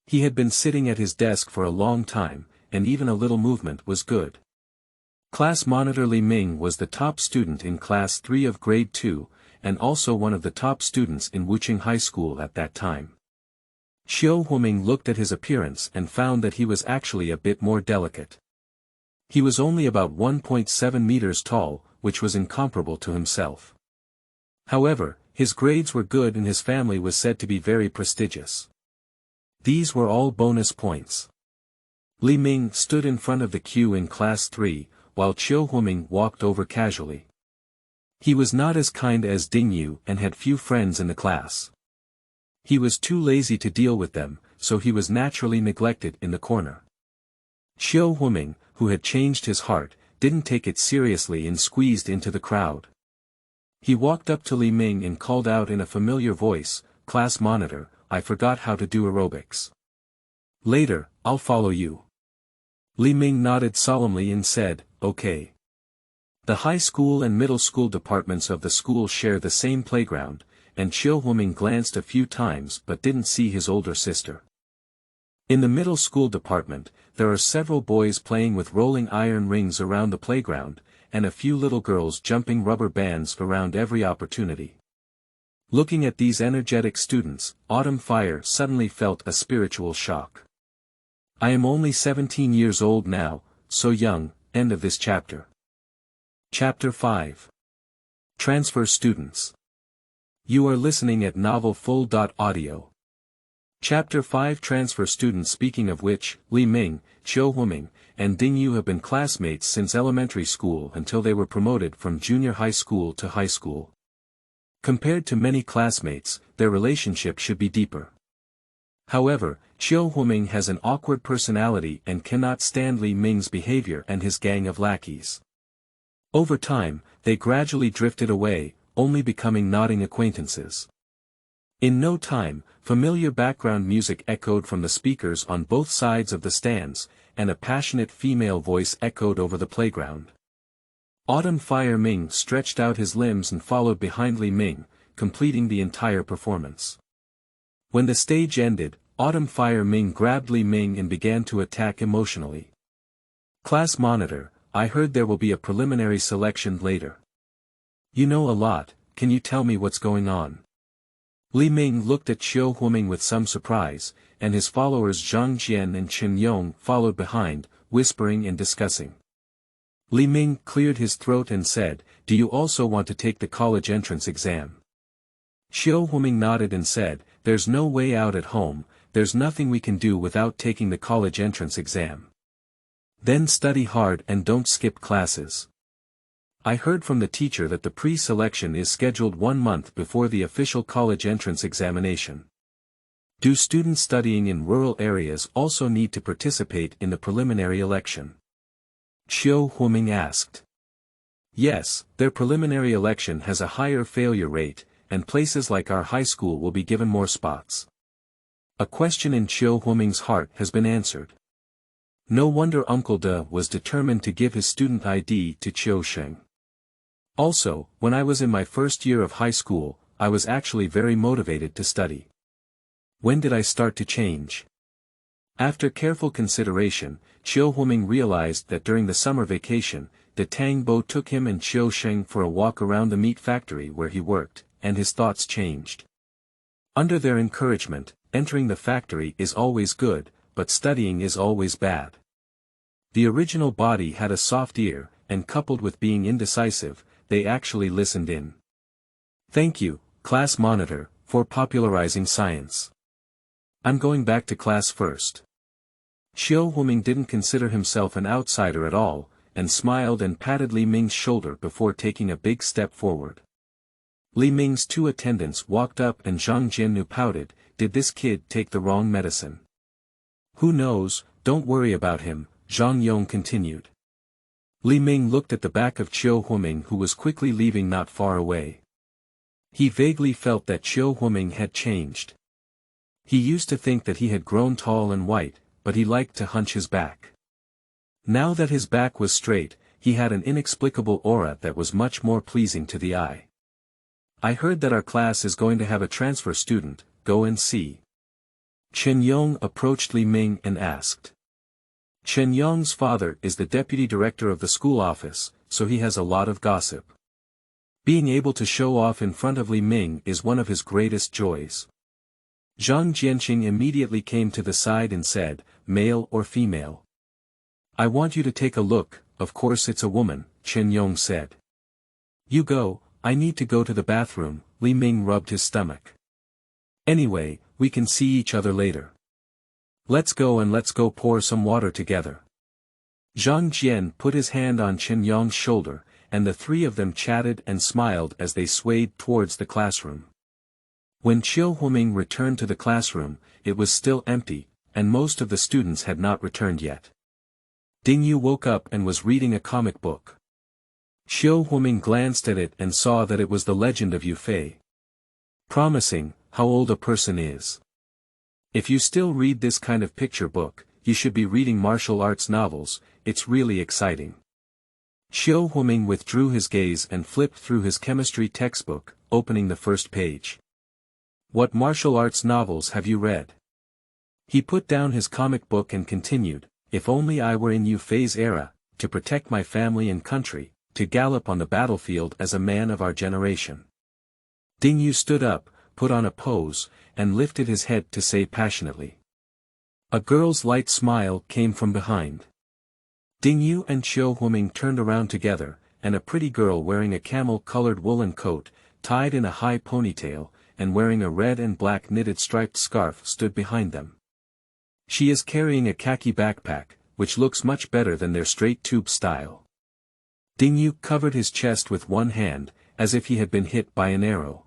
He had been sitting at his desk for a long time, and even a little movement was good. Class monitor Li Ming was the top student in class 3 of grade 2, and also one of the top students in Wuching High School at that time. Huming looked at his appearance and found that he was actually a bit more delicate. He was only about 1.7 meters tall, which was incomparable to himself. However, his grades were good and his family was said to be very prestigious. These were all bonus points. Li Ming stood in front of the queue in class 3, while Huming walked over casually. He was not as kind as Dingyu and had few friends in the class. He was too lazy to deal with them, so he was naturally neglected in the corner. Huming, who had changed his heart, didn't take it seriously and squeezed into the crowd. He walked up to Li Ming and called out in a familiar voice, "Class monitor, I forgot how to do aerobics. Later, I'll follow you." Li Ming nodded solemnly and said, "Okay." The high school and middle school departments of the school share the same playground, and Huming glanced a few times but didn't see his older sister. In the middle school department, there are several boys playing with rolling iron rings around the playground, and a few little girls jumping rubber bands around every opportunity. Looking at these energetic students, Autumn Fire suddenly felt a spiritual shock. "I am only 17 years old now, so young." End of this chapter. Chapter 5. Transfer Students. You are listening at novelfull.audio. Chapter 5 Transfer Students. Speaking of which, Li Ming, Huming, and Dingyu have been classmates since elementary school until they were promoted from junior high school to high school. Compared to many classmates, their relationship should be deeper. However, Huming has an awkward personality and cannot stand Li Ming's behavior and his gang of lackeys. Over time, they gradually drifted away, only becoming nodding acquaintances. In no time, familiar background music echoed from the speakers on both sides of the stands, and a passionate female voice echoed over the playground. Autumn Fire Ming stretched out his limbs and followed behind Li Ming, completing the entire performance. When the stage ended, Autumn Fire Ming grabbed Li Ming and began to attack emotionally. "Class monitor, I heard there will be a preliminary selection later. You know a lot, can you tell me what's going on?" Li Ming looked at Huming with some surprise, and his followers Zhang Jian and Chen Yong followed behind, whispering and discussing. Li Ming cleared his throat and said, "Do you also want to take the college entrance exam?" Huming nodded and said, "There's no way out at home, there's nothing we can do without taking the college entrance exam. Then study hard and don't skip classes. I heard from the teacher that the pre-selection is scheduled 1 month before the official college entrance examination. Do students studying in rural areas also need to participate in the preliminary election?" Huming asked. "Yes, their preliminary election has a higher failure rate, and places like our high school will be given more spots." A question in Huming's heart has been answered. No wonder Uncle De was determined to give his student ID to Sheng. Also, when I was in my first year of high school, I was actually very motivated to study. When did I start to change? After careful consideration, Chiu Huiming realized that during the summer vacation, De Tang Bo took him and Chiu Sheng for a walk around the meat factory where he worked, and his thoughts changed. Under their encouragement, entering the factory is always good, but studying is always bad. The original body had a soft ear, and coupled with being indecisive, they actually listened in. Thank you, class monitor, for popularizing science. I'm going back to class first. Chiu Huiming didn't consider himself an outsider at all, and smiled and patted Li Ming's shoulder before taking a big step forward. Li Ming's two attendants walked up and Zhang Jiannu pouted, "Did this kid take the wrong medicine?" "Who knows, don't worry about him," Zhang Yong continued. Li Ming looked at the back of Chiu Huiming who was quickly leaving not far away. He vaguely felt that Chiu Huiming had changed. He used to think that he had grown tall and white, but he liked to hunch his back. Now that his back was straight, he had an inexplicable aura that was much more pleasing to the eye. "I heard that our class is going to have a transfer student, go and see." Chen Yong approached Li Ming and asked. Chen Yong's father is the deputy director of the school office, so he has a lot of gossip. Being able to show off in front of Li Ming is one of his greatest joys. Zhang Jianqing immediately came to the side and said, "Male or female?" "I want you to take a look, of course it's a woman," Chen Yong said. "You go, I need to go to the bathroom," Li Ming rubbed his stomach. "Anyway, we can see each other later. Let's go and let's go pour some water together." Zhang Jian put his hand on Chen Yong's shoulder, and the three of them chatted and smiled as they swayed towards the classroom. When Chiu Huiming returned to the classroom, it was still empty, and most of the students had not returned yet. Ding Yu woke up and was reading a comic book. Chiu Huiming glanced at it and saw that it was The Legend of Yu Fei. Promising, how old a person is. If you still read this kind of picture book, you should be reading martial arts novels, it's really exciting. Chiu Huiming withdrew his gaze and flipped through his chemistry textbook, opening the first page. "What martial arts novels have you read?" He put down his comic book and continued, "If only I were in Yu Fei's era, to protect my family and country, to gallop on the battlefield as a man of our generation." Ding Yu stood up, put on a pose, and lifted his head to say passionately. A girl's light smile came from behind. Ding Yu and Chiu Huiming turned around together, and a pretty girl wearing a camel-colored woolen coat, tied in a high ponytail, and wearing a red and black knitted striped scarf stood behind them. She is carrying a khaki backpack, which looks much better than their straight tube style. Ding Yu covered his chest with one hand, as if he had been hit by an arrow.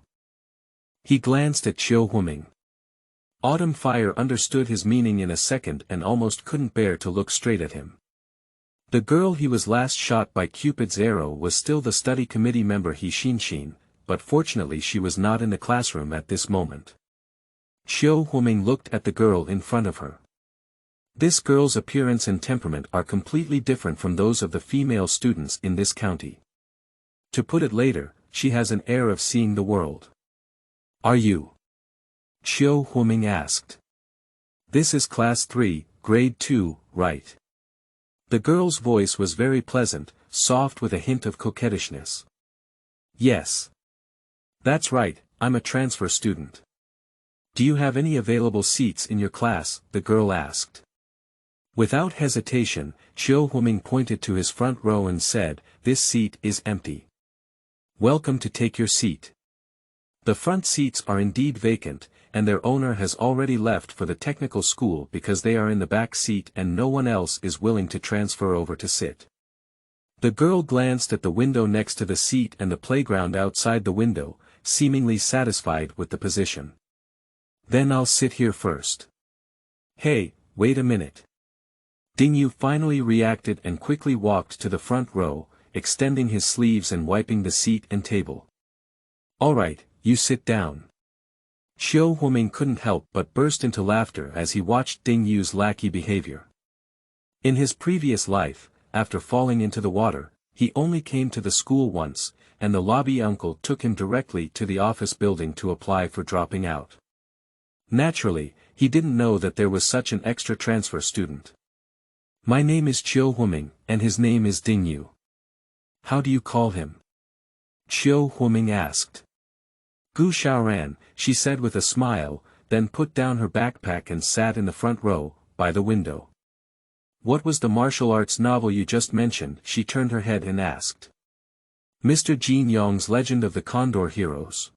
He glanced at Chiu Huiming. Autumn Fire understood his meaning in a second and almost couldn't bear to look straight at him. The girl he was last shot by Cupid's arrow was still the study committee member He Xinshin, but fortunately she was not in the classroom at this moment. Chiu Huiming looked at the girl in front of her. This girl's appearance and temperament are completely different from those of the female students in this county. To put it later, she has an air of seeing the world. "Are you?" Chiu Huiming asked. "This is class 3, grade 2, right?" The girl's voice was very pleasant, soft with a hint of coquettishness. "Yes. That's right, I'm a transfer student." "Do you have any available seats in your class?" the girl asked. Without hesitation, Chiu Huiming pointed to his front row and said, "This seat is empty. Welcome to take your seat." The front seats are indeed vacant, and their owner has already left for the technical school because they are in the back seat and no one else is willing to transfer over to sit. The girl glanced at the window next to the seat and the playground outside the window, seemingly satisfied with the position. "Then I'll sit here first." "Hey, wait a minute." Ding Yu finally reacted and quickly walked to the front row, extending his sleeves and wiping the seat and table. "All right, you sit down." Chiu Huiming couldn't help but burst into laughter as he watched Ding Yu's lackey behavior. In his previous life, after falling into the water, he only came to the school once, and the lobby uncle took him directly to the office building to apply for dropping out. Naturally, he didn't know that there was such an extra transfer student. My name is Ming, and his name is Yu. How do you call him? Ming asked. Gu Xiaoran, she said with a smile, then put down her backpack and sat in the front row, by the window. What was the martial arts novel you just mentioned? She turned her head and asked. Mr. Jin Yong's Legend of the Condor Heroes.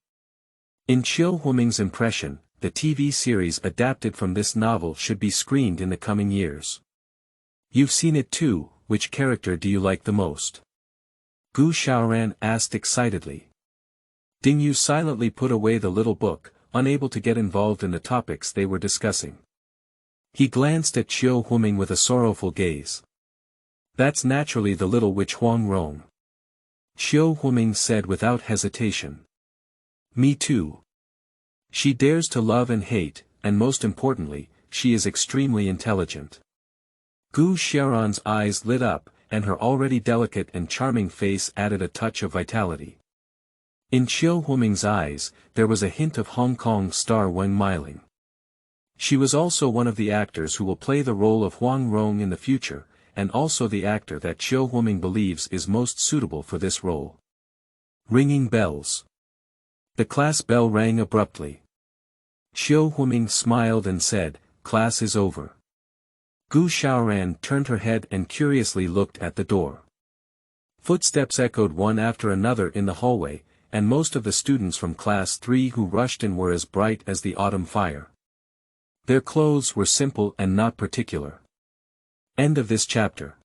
In Ming's impression, the TV series adapted from this novel should be screened in the coming years. You've seen it too, which character do you like the most? Gu Xiaoran asked excitedly. Yu silently put away the little book, unable to get involved in the topics they were discussing. He glanced at Ming with a sorrowful gaze. That's naturally the little witch Huang Rong. Ming said without hesitation. Me too. She dares to love and hate, and most importantly, she is extremely intelligent. Gu Xiaoran's eyes lit up, and her already delicate and charming face added a touch of vitality. In Ming's eyes, there was a hint of Hong Kong star Wang Miling. She was also one of the actors who will play the role of Huang Rong in the future, and also the actor that Ming believes is most suitable for this role. Ringing bells. The class bell rang abruptly. Ming smiled and said, "Class is over." Gu Xiaoran turned her head and curiously looked at the door. Footsteps echoed one after another in the hallway, and most of the students from Class 3 who rushed in were as bright as the autumn fire. Their clothes were simple and not particular. End of this chapter.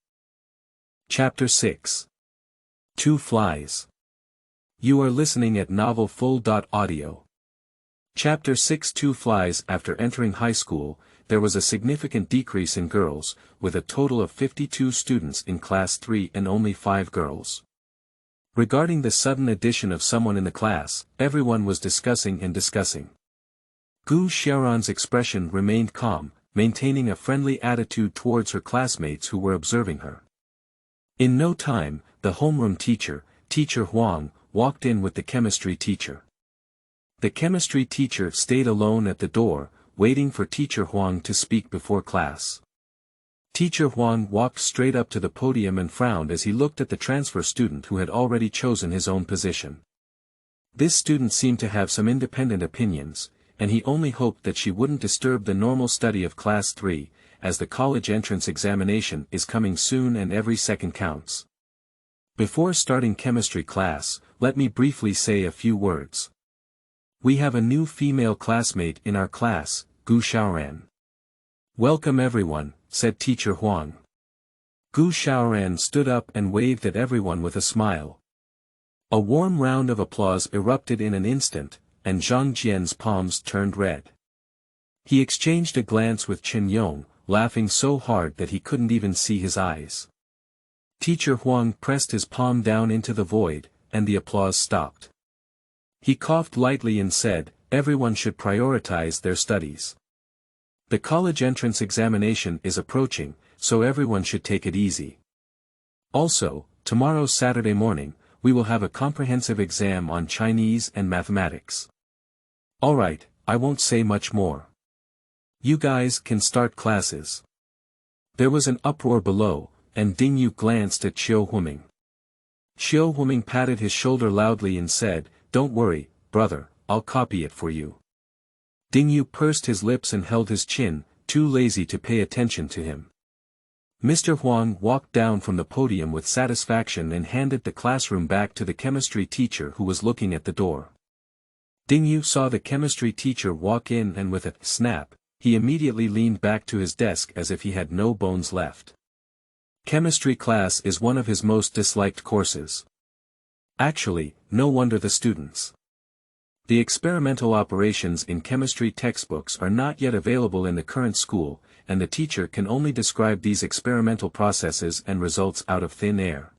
Chapter 6. Two Flies. You are listening at novelfull.audio. Chapter 6. Two Flies. After entering high school, there was a significant decrease in girls, with a total of 52 students in Class 3 and only 5 girls. Regarding the sudden addition of someone in the class, everyone was discussing. Gu Xiaoran's expression remained calm, maintaining a friendly attitude towards her classmates who were observing her. In no time, the homeroom teacher, Teacher Huang, walked in with the chemistry teacher. The chemistry teacher stayed alone at the door, waiting for Teacher Huang to speak before class. Teacher Huang walked straight up to the podium and frowned as he looked at the transfer student who had already chosen his own position. This student seemed to have some independent opinions, and he only hoped that she wouldn't disturb the normal study of Class 3, as the college entrance examination is coming soon and every second counts. Before starting chemistry class, let me briefly say a few words. We have a new female classmate in our class, Gu Xiaoran. Welcome everyone, said Teacher Huang. Gu Xiaoran stood up and waved at everyone with a smile. A warm round of applause erupted in an instant, and Zhang Jian's palms turned red. He exchanged a glance with Chen Yong, laughing so hard that he couldn't even see his eyes. Teacher Huang pressed his palm down into the void, and the applause stopped. He coughed lightly and said, "Everyone should prioritize their studies. The college entrance examination is approaching, so everyone should take it easy. Also, tomorrow Saturday morning, we will have a comprehensive exam on Chinese and mathematics. Alright, I won't say much more. You guys can start classes." There was an uproar below, and Yu glanced at Ming. Ming patted his shoulder loudly and said, "Don't worry, brother, I'll copy it for you." Yu pursed his lips and held his chin, too lazy to pay attention to him. Mr. Huang walked down from the podium with satisfaction and handed the classroom back to the chemistry teacher who was looking at the door. Yu saw the chemistry teacher walk in and with a snap, he immediately leaned back to his desk as if he had no bones left. Chemistry class is one of his most disliked courses. Actually, no wonder the students. The experimental operations in chemistry textbooks are not yet available in the current school, and the teacher can only describe these experimental processes and results out of thin air.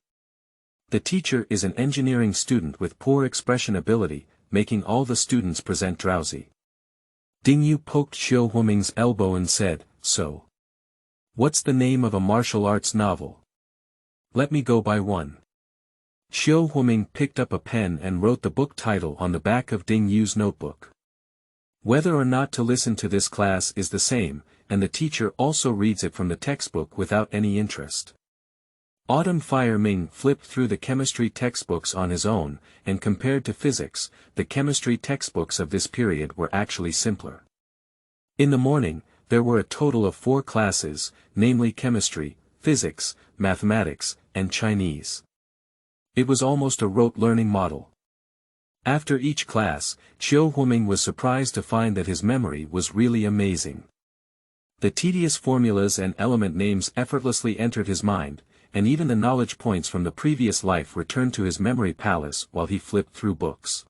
The teacher is an engineering student with poor expression ability, making all the students present drowsy. Yu poked Ming's elbow and said, "So. What's the name of a martial arts novel? Let me go buy one." Xiao Huiming picked up a pen and wrote the book title on the back of Ding Yu's notebook. Whether or not to listen to this class is the same, and the teacher also reads it from the textbook without any interest. Fire Ming flipped through the chemistry textbooks on his own, and compared to physics, the chemistry textbooks of this period were actually simpler. In the morning, there were a total of 4 classes, namely chemistry, physics, mathematics, and Chinese. It was almost a rote learning model. After each class, Xiao Huiming was surprised to find that his memory was really amazing. The tedious formulas and element names effortlessly entered his mind, and even the knowledge points from the previous life returned to his memory palace while he flipped through books.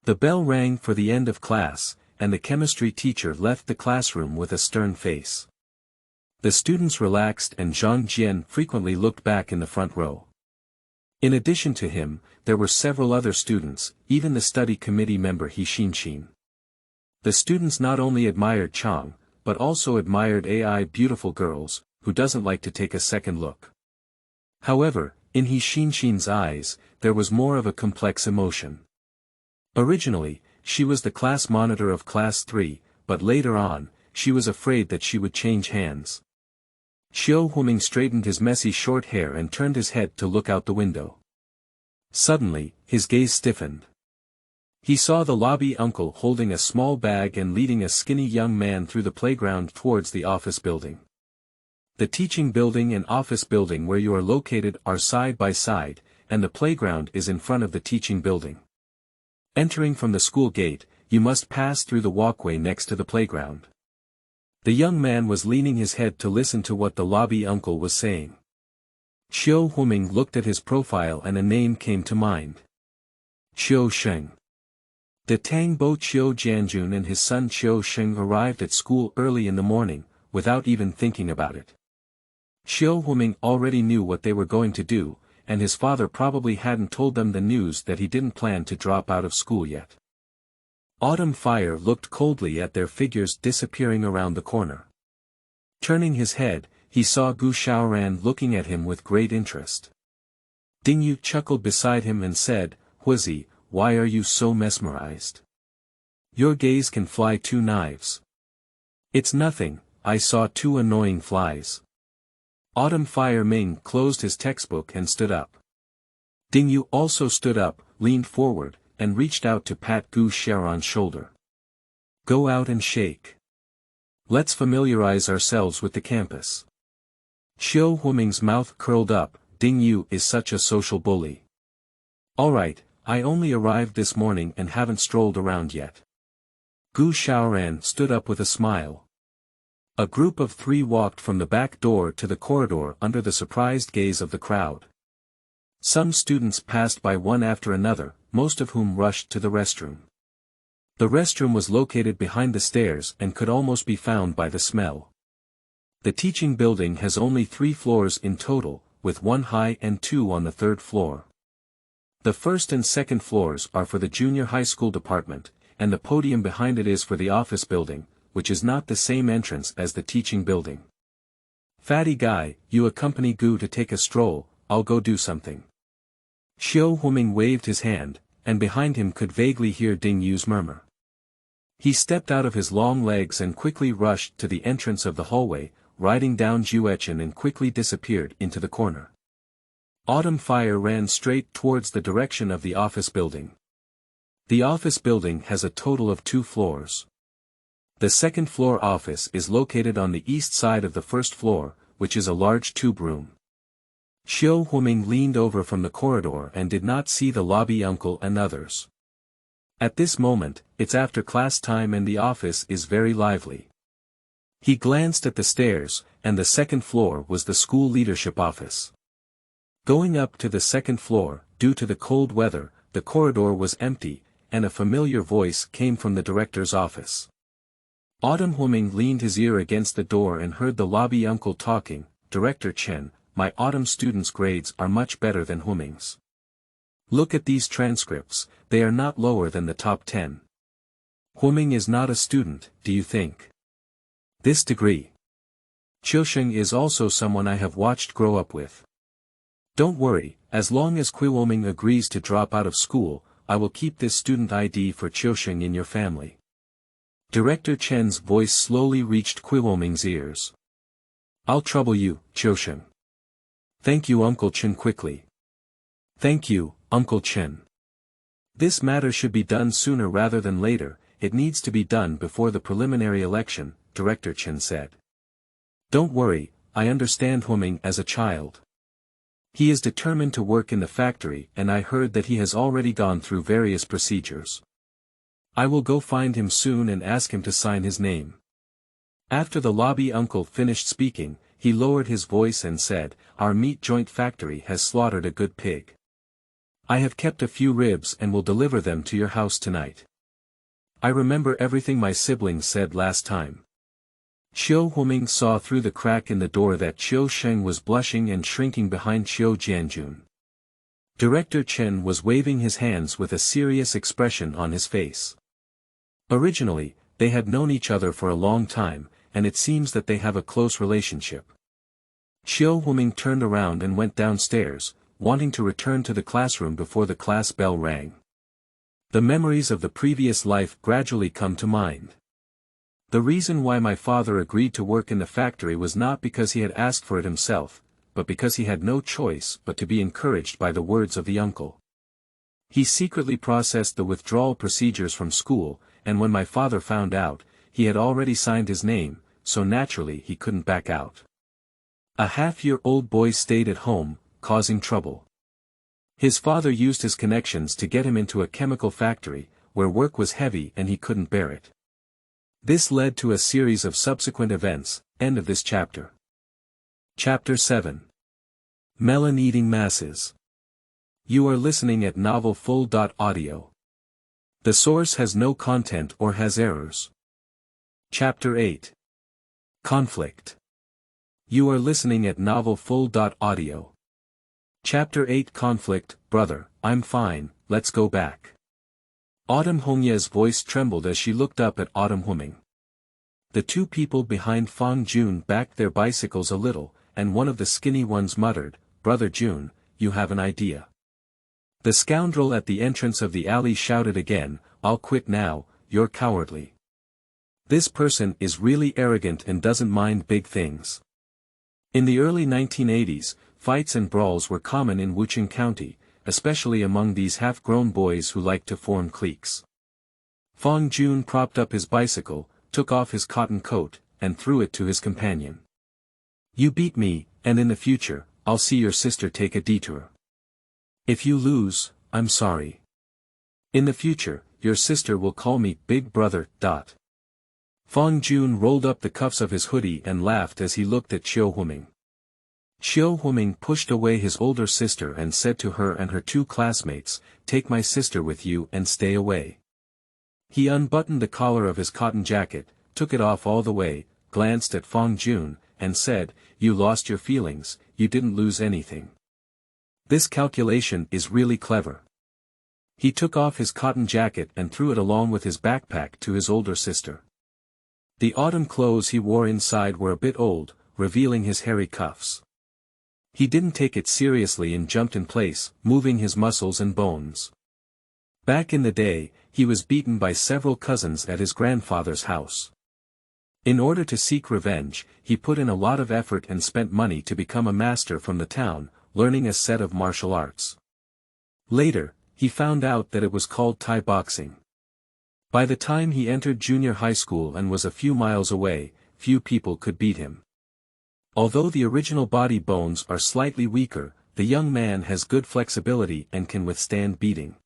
The bell rang for the end of class, and the chemistry teacher left the classroom with a stern face. The students relaxed and Zhang Jian frequently looked back in the front row. In addition to him, there were several other students, even the study committee member He Xinxin. The students not only admired Chang, but also admired AI beautiful girls, who doesn't like to take a second look. However, in He Xinxin's eyes, there was more of a complex emotion. Originally, she was the class monitor of class 3, but later on, she was afraid that she would change hands. Xiao Huiming straightened his messy short hair and turned his head to look out the window. Suddenly, his gaze stiffened. He saw the lobby uncle holding a small bag and leading a skinny young man through the playground towards the office building. The teaching building and office building where you are located are side by side, and the playground is in front of the teaching building. Entering from the school gate, you must pass through the walkway next to the playground. The young man was leaning his head to listen to what the lobby uncle was saying. Xiao Huiming looked at his profile and a name came to mind. Qiu Sheng. The Tangbo Qiu Jianjun and his son Qiu Sheng arrived at school early in the morning, without even thinking about it. Xiao Huiming already knew what they were going to do, and his father probably hadn't told them the news that he didn't plan to drop out of school yet. Fire looked coldly at their figures disappearing around the corner. Turning his head, he saw Gu Xiaoran looking at him with great interest. Ding Yu chuckled beside him and said, "Huizi, why are you so mesmerized? Your gaze can fly 2 knives." "It's nothing, I saw 2 annoying flies." Fire Ming closed his textbook and stood up. Ding Yu also stood up, leaned forward, and reached out to pat Gu Xiaoran's shoulder. "Go out and shake. Let's familiarize ourselves with the campus." Xiao Huiming's mouth curled up. Ding Yu is such a social bully. "Alright, I only arrived this morning and haven't strolled around yet." Gu Xiaoran stood up with a smile. A group of 3 walked from the back door to the corridor under the surprised gaze of the crowd. Some students passed by one after another, most of whom rushed to the restroom. The restroom was located behind the stairs and could almost be found by the smell. The teaching building has only 3 floors in total, with 1 high and 2 on the 3rd floor. The 1st and 2nd floors are for the junior high school department, and the podium behind it is for the office building, which is not the same entrance as the teaching building. "Fatty guy, you accompany Gu to take a stroll, I'll go do something." Xiao Huiming waved his hand, and behind him could vaguely hear Ding Yu's murmur. He stepped out of his long legs and quickly rushed to the entrance of the hallway, riding down Juechen and quickly disappeared into the corner. Fire ran straight towards the direction of the office building. The office building has a total of 2 floors. The 2nd floor office is located on the east side of the 1st floor, which is a large tube room. Xiao Huiming leaned over from the corridor and did not see the lobby uncle and others. At this moment, it's after class time and the office is very lively. He glanced at the stairs, and the 2nd floor was the school leadership office. Going up to the 2nd floor, due to the cold weather, the corridor was empty, and a familiar voice came from the director's office. Huiming leaned his ear against the door and heard the lobby uncle talking. "Director Chen, my autumn students' grades are much better than Huiming's. Look at these transcripts, they are not lower than the top 10. Huiming is not a student, do you think? This degree. Qiusheng is also someone I have watched grow up with. Don't worry, as long as Ming agrees to drop out of school, I will keep this student ID for Chiosheng in your family. Director Chen's voice slowly reached Ming's ears. I'll trouble you, Chiosheng. Thank you, Uncle Chen. Quickly. Thank you, Uncle Chen. This matter should be done sooner rather than later. It needs to be done before the preliminary election, Director Chen said. Don't worry, I understand Ming as a child. He is determined to work in the factory, and I heard that he has already gone through various procedures. I will go find him soon and ask him to sign his name. After the lobby uncle finished speaking, he lowered his voice and said, Our meat joint factory has slaughtered a good pig. I have kept a few ribs and will deliver them to your house tonight. I remember everything my siblings said last time. Ming saw through the crack in the door that Chiosheng was blushing and shrinking behind Jianjun. Director Chen was waving his hands with a serious expression on his face. Originally, they had known each other for a long time, and it seems that they have a close relationship. Ming turned around and went downstairs, wanting to return to the classroom before the class bell rang. The memories of the previous life gradually come to mind. The reason why my father agreed to work in the factory was not because he had asked for it himself, but because he had no choice but to be encouraged by the words of the uncle. He secretly processed the withdrawal procedures from school, and when my father found out, he had already signed his name, so naturally he couldn't back out. A half-year-old boy stayed at home, causing trouble. His father used his connections to get him into a chemical factory, where work was heavy and he couldn't bear it. This led to a series of subsequent events. End of this chapter. Chapter 7. Melon eating masses. You are listening at novelfull.audio. The source has no content or has errors. Chapter 8. Conflict. You are listening at novelfull.audio. Chapter 8. Conflict. Brother, I'm fine, let's go back. Autumn Hongye's voice trembled as she looked up at Autumn Ming. The two people behind Fang Jun backed their bicycles a little, and one of the skinny ones muttered, Brother Jun, you have an idea. The scoundrel at the entrance of the alley shouted again, I'll quit now, you're cowardly. This person is really arrogant and doesn't mind big things. In the early 1980s, fights and brawls were common in Wuchang County, especially among these half-grown boys who liked to form cliques. Fang Jun propped up his bicycle, took off his cotton coat, and threw it to his companion. You beat me, and in the future, I'll see your sister take a detour. If you lose, I'm sorry. In the future, your sister will call me Big Brother. Fang Jun rolled up the cuffs of his hoodie and laughed as he looked at Ming. Ming pushed away his older sister and said to her and her two classmates, Take my sister with you and stay away. He unbuttoned the collar of his cotton jacket, took it off all the way, glanced at Fang Jun, and said, You lost your feelings, you didn't lose anything. This calculation is really clever. He took off his cotton jacket and threw it along with his backpack to his older sister. The autumn clothes he wore inside were a bit old, revealing his hairy cuffs. He didn't take it seriously and jumped in place, moving his muscles and bones. Back in the day, he was beaten by several cousins at his grandfather's house. In order to seek revenge, he put in a lot of effort and spent money to become a master from the town, learning a set of martial arts. Later, he found out that it was called Thai boxing. By the time he entered junior high school and was a few miles away, few people could beat him. Although the original body bones are slightly weaker, the young man has good flexibility and can withstand beating.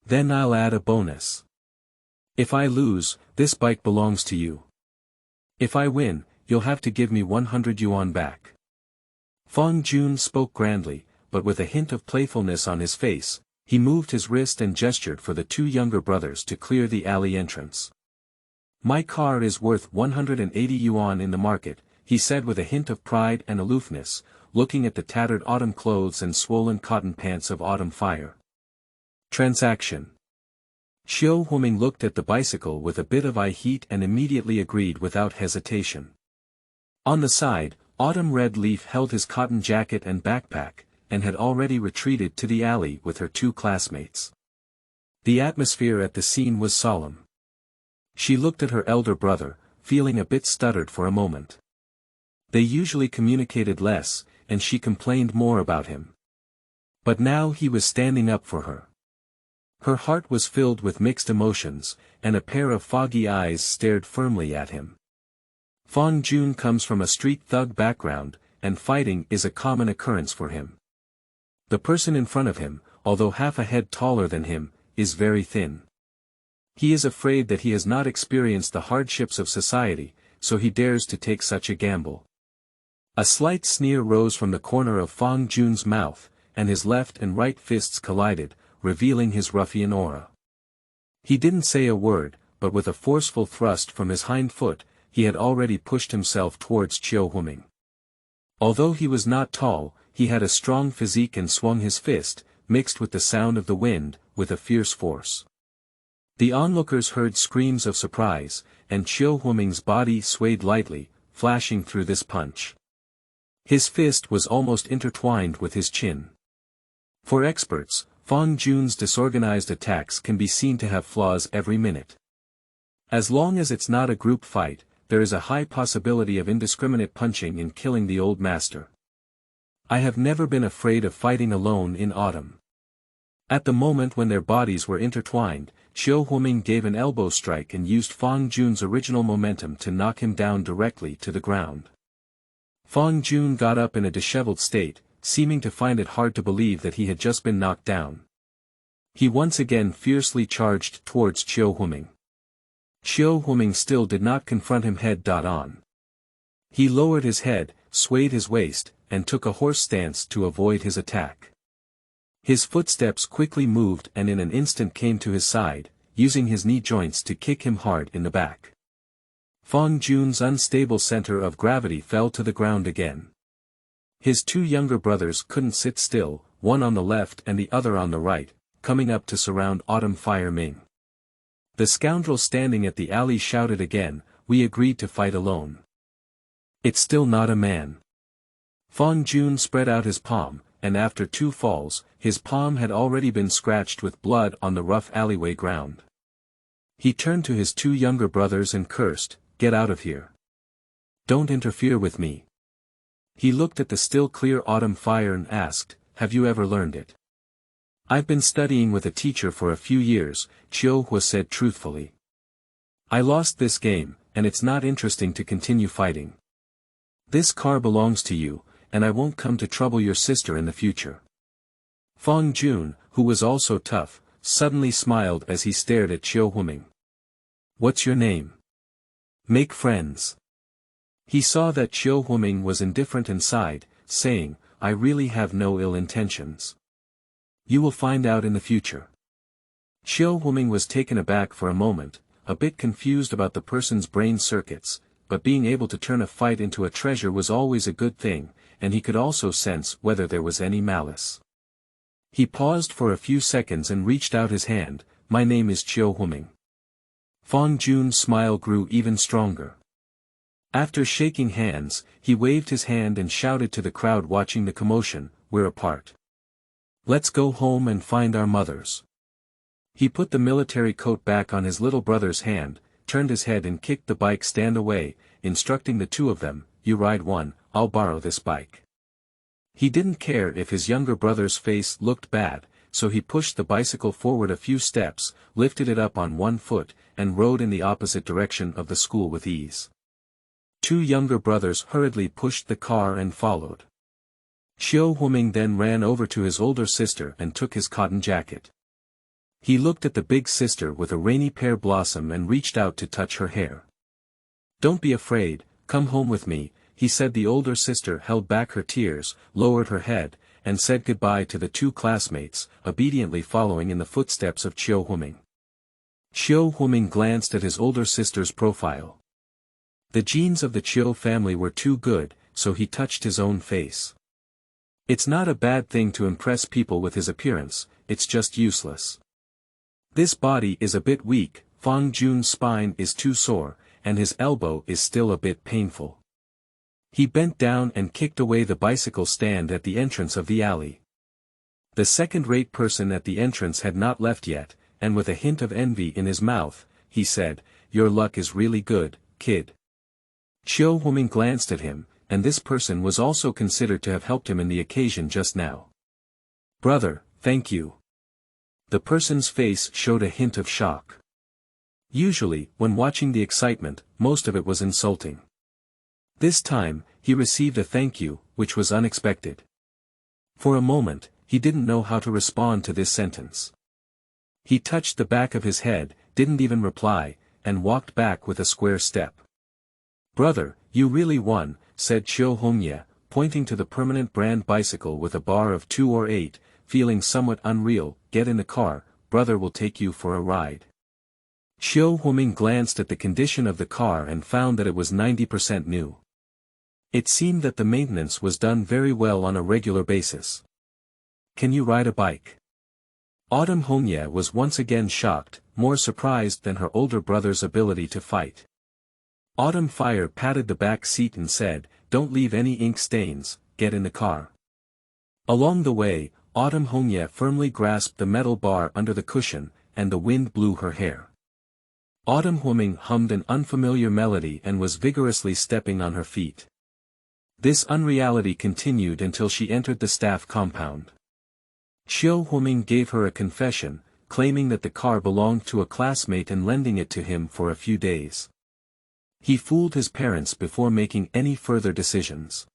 Then I'll add a bonus. If I lose, this bike belongs to you. If I win, you'll have to give me 100 yuan back. Fang Jun spoke grandly, but with a hint of playfulness on his face. He moved his wrist and gestured for the two younger brothers to clear the alley entrance. My car is worth 180 yuan in the market, he said with a hint of pride and aloofness, looking at the tattered autumn clothes and swollen cotton pants of Autumn Fire. Transaction. Ming looked at the bicycle with a bit of eye heat and immediately agreed without hesitation. On the side, Autumn Red Leaf held his cotton jacket and backpack, and had already retreated to the alley with her two classmates. The atmosphere at the scene was solemn. She looked at her elder brother, feeling a bit stuttered for a moment. They usually communicated less, and she complained more about him. But now he was standing up for her. Her heart was filled with mixed emotions, and a pair of foggy eyes stared firmly at him. Fong Jun comes from a street thug background, and fighting is a common occurrence for him. The person in front of him, although half a head taller than him, is very thin. He is afraid that he has not experienced the hardships of society, so he dares to take such a gamble. A slight sneer rose from the corner of Fong Jun's mouth, and his left and right fists collided, revealing his ruffian aura. He didn't say a word, but with a forceful thrust from his hind foot, he had already pushed himself towards Akihumi. Although he was not tall, he had a strong physique and swung his fist, mixed with the sound of the wind, with a fierce force. The onlookers heard screams of surprise, and Akihuming's body swayed lightly, flashing through this punch. His fist was almost intertwined with his chin. For experts, Fong Jun's disorganized attacks can be seen to have flaws every minute. As long as it's not a group fight, there is a high possibility of indiscriminate punching and killing the old master. I have never been afraid of fighting alone in autumn. At the moment when their bodies were intertwined, Akihumi gave an elbow strike and used Fong Jun's original momentum to knock him down directly to the ground. Fong Jun got up in a disheveled state, seeming to find it hard to believe that he had just been knocked down. He once again fiercely charged towards Akihumi. Akihumi still did not confront him head-on. He lowered his head, swayed his waist, and took a horse stance to avoid his attack. His footsteps quickly moved and in an instant came to his side, using his knee joints to kick him hard in the back. Fong Jun's unstable center of gravity fell to the ground again. His two younger brothers couldn't sit still, one on the left and the other on the right, coming up to surround Fire Ming. The scoundrel standing at the alley shouted again, "We agreed to fight alone. It's still not a man." Fong Jun spread out his palm, and after two falls, his palm had already been scratched with blood on the rough alleyway ground. He turned to his two younger brothers and cursed, "Get out of here. Don't interfere with me." He looked at the still clear autumn fire and asked, "Have you ever learned it?" "I've been studying with a teacher for a few years," Akihumi said truthfully. "I lost this game, and it's not interesting to continue fighting. This car belongs to you, and I won't come to trouble your sister in the future." Fong Jun, who was also tough, suddenly smiled as he stared at Akihumi. "What's your name? Make friends." He saw that Akihumi was indifferent and sighed, saying, "I really have no ill intentions. You will find out in the future." Akihumi was taken aback for a moment, a bit confused about the person's brain circuits, but being able to turn a fight into a treasure was always a good thing, and he could also sense whether there was any malice. He paused for a few seconds and reached out his hand, "My name is Akihumi." Fong Jun's smile grew even stronger. After shaking hands, he waved his hand and shouted to the crowd watching the commotion, "We're apart. Let's go home and find our mothers." He put the military coat back on his little brother's hand, turned his head and kicked the bike stand away, instructing the two of them, "You ride one, I'll borrow this bike." He didn't care if his younger brother's face looked bad, so he pushed the bicycle forward a few steps, lifted it up on one foot, and rode in the opposite direction of the school with ease. Two younger brothers hurriedly pushed the car and followed. Akihumi then ran over to his older sister and took his cotton jacket. He looked at the big sister with a rainy pear blossom and reached out to touch her hair. "Don't be afraid, come home with me," he said. The older sister held back her tears, lowered her head, and said goodbye to the two classmates, obediently following in the footsteps of Akihumi. Akihumi glanced at his older sister's profile. The genes of the Chiu family were too good, so he touched his own face. It's not a bad thing to impress people with his appearance, it's just useless. This body is a bit weak, Fong Jun's spine is too sore, and his elbow is still a bit painful. He bent down and kicked away the bicycle stand at the entrance of the alley. The second-rate person at the entrance had not left yet, and with a hint of envy in his mouth, he said, "Your luck is really good, kid." Chio-Hwaming glanced at him, and this person was also considered to have helped him in the occasion just now. "Brother, thank you." The person's face showed a hint of shock. Usually, when watching the excitement, most of it was insulting. This time, he received a thank you, which was unexpected. For a moment, he didn't know how to respond to this sentence. He touched the back of his head, didn't even reply, and walked back with a square step. "Brother, you really won," said Chio-Hwaming, pointing to the permanent brand bicycle with a bar of 2 or 8, feeling somewhat unreal. "Get in the car, brother will take you for a ride." Chio-Hwaming glanced at the condition of the car and found that it was 90% new. It seemed that the maintenance was done very well on a regular basis. "Can you ride a bike?" Autumn Hongye was once again shocked, more surprised than her older brother's ability to fight. Autumn Fire patted the back seat and said, "Don't leave any ink stains, get in the car." Along the way, Autumn Hongye firmly grasped the metal bar under the cushion, and the wind blew her hair. Autumn Hwaming hummed an unfamiliar melody and was vigorously stepping on her feet. This unreality continued until she entered the staff compound. Chio-Hwaming gave her a confession, claiming that the car belonged to a classmate and lending it to him for a few days. He fooled his parents before making any further decisions.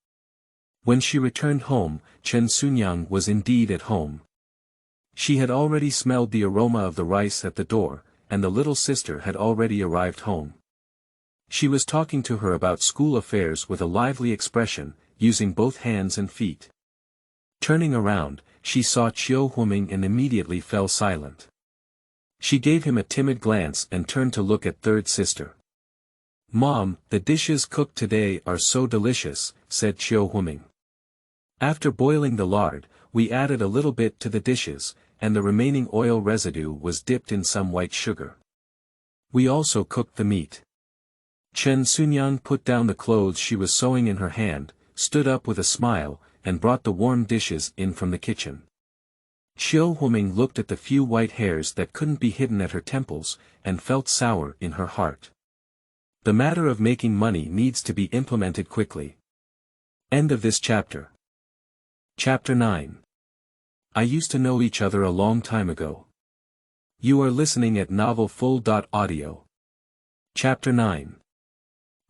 When she returned home, Chen Sunyang was indeed at home. She had already smelled the aroma of the rice at the door, and the little sister had already arrived home. She was talking to her about school affairs with a lively expression, using both hands and feet. Turning around, she saw Chio-Hwaming and immediately fell silent. She gave him a timid glance and turned to look at third sister. "Mom, the dishes cooked today are so delicious," said Chio-Hwaming. "After boiling the lard, we added a little bit to the dishes, and the remaining oil residue was dipped in some white sugar. We also cooked the meat." Chen Sunyang put down the clothes she was sewing in her hand, stood up with a smile, and brought the warm dishes in from the kitchen. Chio-Hwaming looked at the few white hairs that couldn't be hidden at her temples, and felt sour in her heart. The matter of making money needs to be implemented quickly. End of this chapter. Chapter 9. I used to know each other a long time ago. You are listening at novelfull.audio. Chapter 9.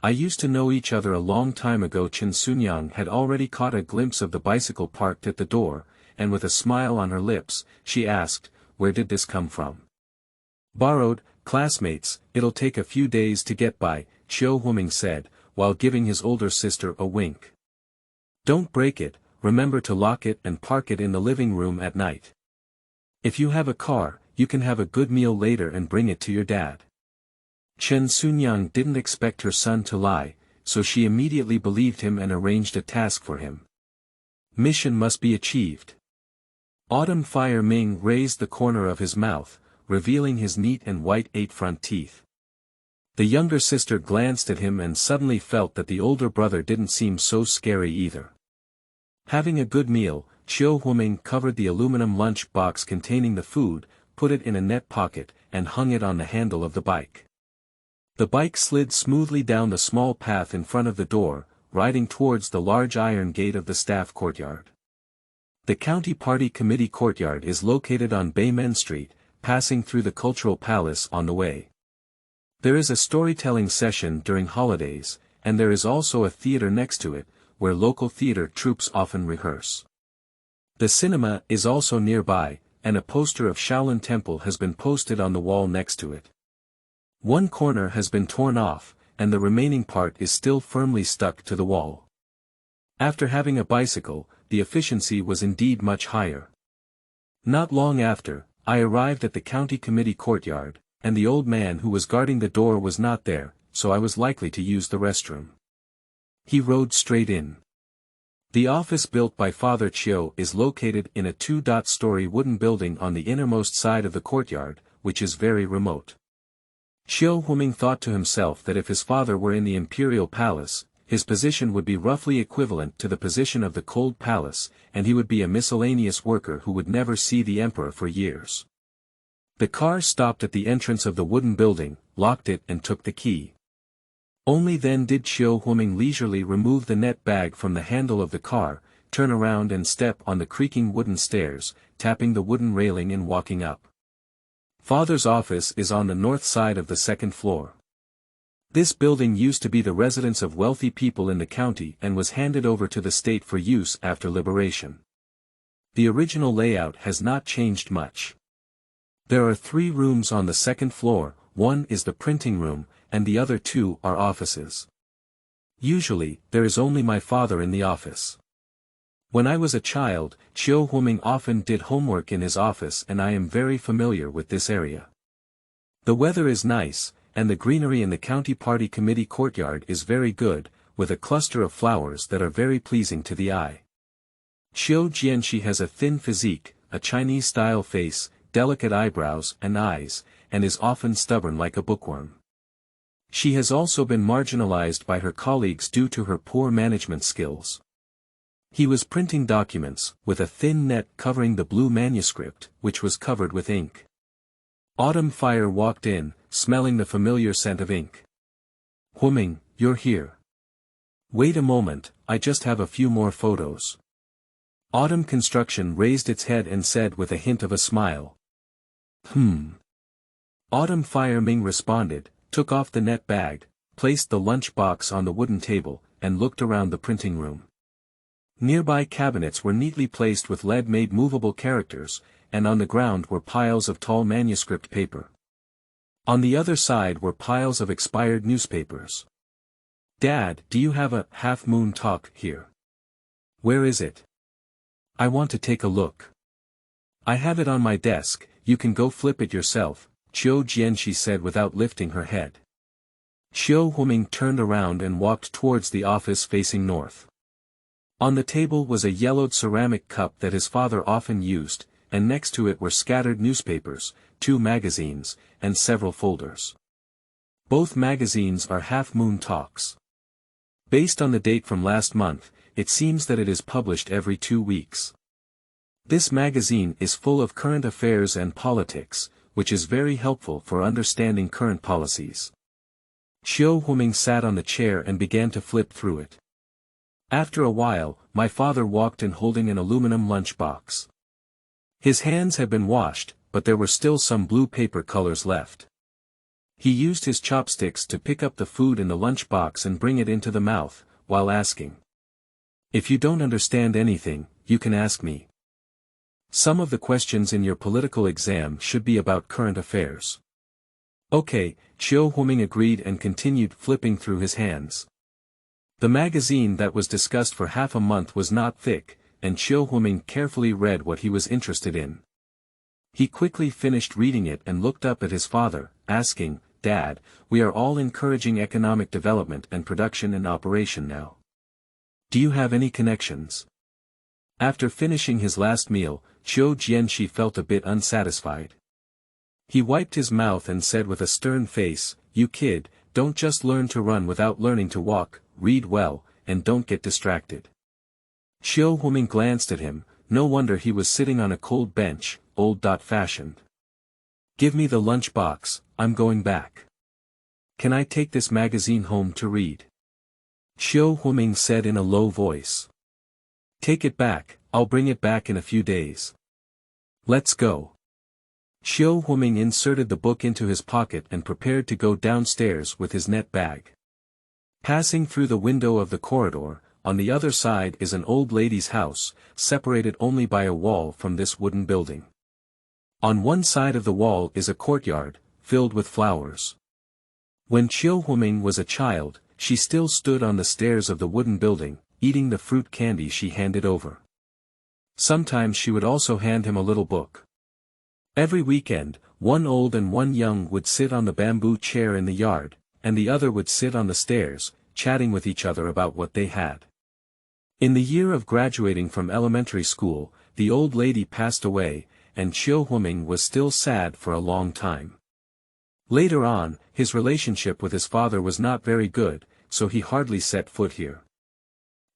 I used to know each other a long time ago. Chen Sunyang had already caught a glimpse of the bicycle parked at the door, and with a smile on her lips, she asked, "Where did this come from?" "Borrowed, classmates, it'll take a few days to get by," Chio-Hwaming said, while giving his older sister a wink. "Don't break it, remember to lock it and park it in the living room at night. If you have a car, you can have a good meal later and bring it to your dad." Chen Sunyang didn't expect her son to lie, so she immediately believed him and arranged a task for him. Mission must be achieved. Autumn Fire Ming raised the corner of his mouth, revealing his neat and white 8 front teeth. The younger sister glanced at him and suddenly felt that the older brother didn't seem so scary either. Having a good meal, Chio-Hwaming covered the aluminum lunch box containing the food, put it in a net pocket, and hung it on the handle of the bike. The bike slid smoothly down the small path in front of the door, riding towards the large iron gate of the staff courtyard. The County Party Committee courtyard is located on Baymen Street, passing through the Cultural Palace on the way. There is a storytelling session during holidays, and there is also a theater next to it, where local theater troupes often rehearse. The cinema is also nearby, and a poster of Shaolin Temple has been posted on the wall next to it. One corner has been torn off, and the remaining part is still firmly stuck to the wall. After having a bicycle, the efficiency was indeed much higher. Not long after, I arrived at the county committee courtyard, and the old man who was guarding the door was not there, so I was likely to use the restroom. He rode straight in. The office built by Father Chio is located in a 2-story wooden building on the innermost side of the courtyard, which is very remote. Chio-Hwaming thought to himself that if his father were in the imperial palace, his position would be roughly equivalent to the position of the Cold Palace, and he would be a miscellaneous worker who would never see the emperor for years. The car stopped at the entrance of the wooden building, locked it and took the key. Only then did Huming leisurely remove the net bag from the handle of the car, turn around and step on the creaking wooden stairs, tapping the wooden railing and walking up. Father's office is on the north side of the second floor. This building used to be the residence of wealthy people in the county and was handed over to the state for use after liberation. The original layout has not changed much. There are 3 rooms on the second floor, one is the printing room, and the other 2 are offices. Usually, there is only my father in the office. When I was a child, Huming often did homework in his office and I am very familiar with this area. The weather is nice, and the greenery in the county party committee courtyard is very good, with a cluster of flowers that are very pleasing to the eye. Xiu Jianxi has a thin physique, a Chinese-style face, delicate eyebrows and eyes, and is often stubborn like a bookworm. She has also been marginalized by her colleagues due to her poor management skills. He was printing documents, with a thin net covering the blue manuscript, which was covered with ink. Autumn Fire walked in, smelling the familiar scent of ink. Huming, you're here. Wait a moment, I just have a few more photos. Autumn Construction raised its head and said with a hint of a smile. Autumn Fire Ming responded, took off the net bag, placed the lunch box on the wooden table, and looked around the printing room. Nearby cabinets were neatly placed with lead-made movable characters, and on the ground were piles of tall manuscript paper. On the other side were piles of expired newspapers. Dad, do you have a half-moon talk here? Where is it? I want to take a look. I have it on my desk, you can go flip it yourself, Qiu Jianxi said without lifting her head. Xiu Huming turned around and walked towards the office facing north. On the table was a yellowed ceramic cup that his father often used, and next to it were scattered newspapers, 2 magazines, and several folders. Both magazines are half-moon talks. Based on the date from last month, it seems that it is published every 2 weeks. This magazine is full of current affairs and politics, which is very helpful for understanding current policies. Xiu Huming sat on the chair and began to flip through it. After a while, my father walked in holding an aluminum lunchbox. His hands had been washed, but there were still some blue paper colors left. He used his chopsticks to pick up the food in the lunchbox and bring it into the mouth, while asking. If you don't understand anything, you can ask me. Some of the questions in your political exam should be about current affairs. Okay, Xiu Huming agreed and continued flipping through his hands. The magazine that was discussed for half a month was not thick, and Xiu Huming carefully read what he was interested in. He quickly finished reading it and looked up at his father, asking, Dad, we are all encouraging economic development and production and operation now. Do you have any connections? After finishing his last meal, Qiu Jianxi felt a bit unsatisfied. He wiped his mouth and said with a stern face, You kid, don't just learn to run without learning to walk, read well, and don't get distracted. Xiu Huming glanced at him, no wonder he was sitting on a cold bench, old-fashioned. Give me the lunch box, I'm going back. Can I take this magazine home to read? Xiu Huming said in a low voice. Take it back, I'll bring it back in a few days. Let's go. Xiu Huming inserted the book into his pocket and prepared to go downstairs with his net bag. Passing through the window of the corridor, on the other side is an old lady's house, separated only by a wall from this wooden building. On one side of the wall is a courtyard, filled with flowers. When Qiu Huming was a child, she still stood on the stairs of the wooden building, eating the fruit candy she handed over. Sometimes she would also hand him a little book. Every weekend, one old and one young would sit on the bamboo chair in the yard, and the other would sit on the stairs, chatting with each other about what they had. In the year of graduating from elementary school, the old lady passed away, and Qiu Huming was still sad for a long time. Later on, his relationship with his father was not very good, so he hardly set foot here.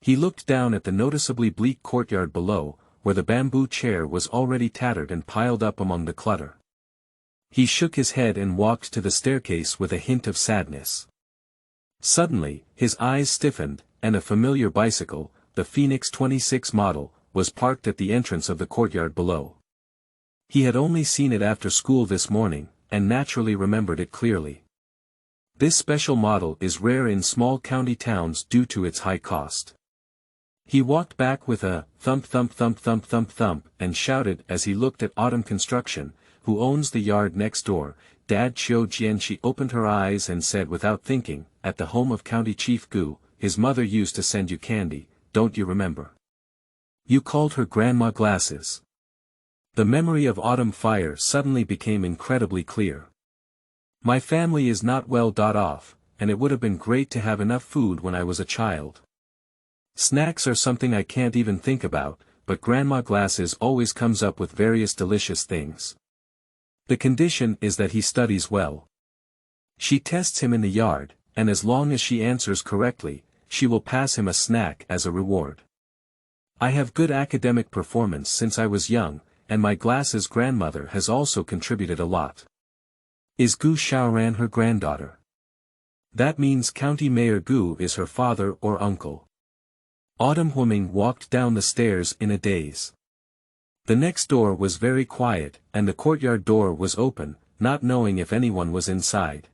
He looked down at the noticeably bleak courtyard below, where the bamboo chair was already tattered and piled up among the clutter. He shook his head and walked to the staircase with a hint of sadness. Suddenly, his eyes stiffened, and a familiar bicycle, the Phoenix 26 model, was parked at the entrance of the courtyard below. He had only seen it after school this morning, and naturally remembered it clearly. This special model is rare in small county towns due to its high cost. He walked back with a thump thump thump thump thump thump and shouted as he looked at Autumn Construction, who owns the yard next door, Dad Chiu Jian. She opened her eyes and said without thinking, at the home of County Chief Gu, his mother used to send you candy, don't you remember? You called her Grandma Glasses. The memory of Autumn Fire suddenly became incredibly clear. My family is not well off, and it would have been great to have enough food when I was a child. Snacks are something I can't even think about, but Grandma Glasses always comes up with various delicious things. The condition is that he studies well. She tests him in the yard, and as long as she answers correctly, she will pass him a snack as a reward. I have good academic performance since I was young, and my Glasses grandmother has also contributed a lot. Is Gu Xiaoran her granddaughter? That means County Mayor Gu is her father or uncle. Autumn Humming walked down the stairs in a daze. The next door was very quiet, and the courtyard door was open, not knowing if anyone was inside.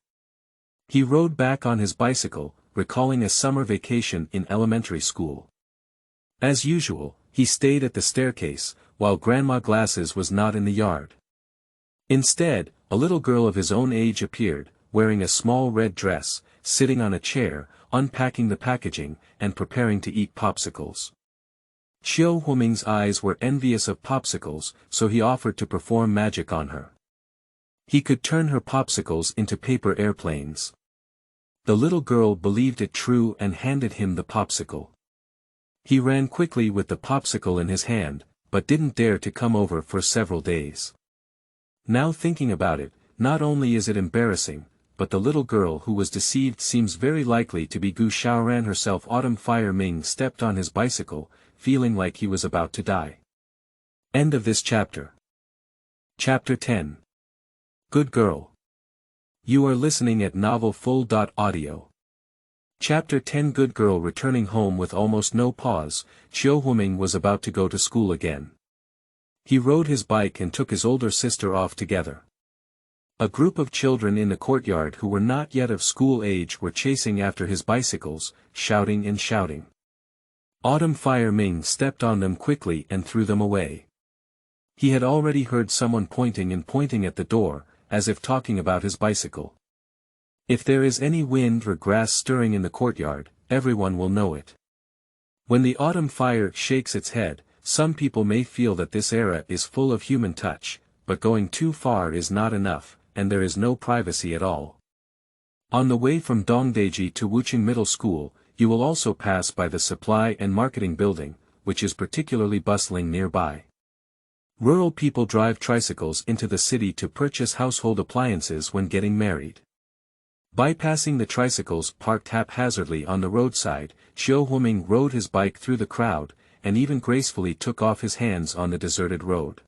He rode back on his bicycle, recalling a summer vacation in elementary school. As usual, he stayed at the staircase, while Grandma Glasses was not in the yard. Instead, a little girl of his own age appeared, wearing a small red dress, sitting on a chair, unpacking the packaging, and preparing to eat popsicles. Chiu Humming's eyes were envious of popsicles, so he offered to perform magic on her. He could turn her popsicles into paper airplanes. The little girl believed it true and handed him the popsicle. He ran quickly with the popsicle in his hand, but didn't dare to come over for several days. Now thinking about it, not only is it embarrassing, but the little girl who was deceived seems very likely to be Gu Xiaoran herself. Autumn Fire Ming stepped on his bicycle, feeling like he was about to die. End of this chapter. Chapter 10. Good Girl. You are listening at novelfull.audio. Chapter 10. Good Girl. Returning home with almost no pause, Chiu Humming was about to go to school again. He rode his bike and took his older sister off together. A group of children in the courtyard who were not yet of school age were chasing after his bicycles, shouting and shouting. Autumn Fire Ming stepped on them quickly and threw them away. He had already heard someone pointing at the door, as if talking about his bicycle. If there is any wind or grass stirring in the courtyard, everyone will know it. When the autumn fire shakes its head, some people may feel that this era is full of human touch, but going too far is not enough, and there is no privacy at all. On the way from Dongdaeji to Wuching Middle School, you will also pass by the Supply and Marketing Building, which is particularly bustling nearby. Rural people drive tricycles into the city to purchase household appliances when getting married. Bypassing the tricycles parked haphazardly on the roadside, Chiu Humming rode his bike through the crowd, and even gracefully took off his hands on the deserted road.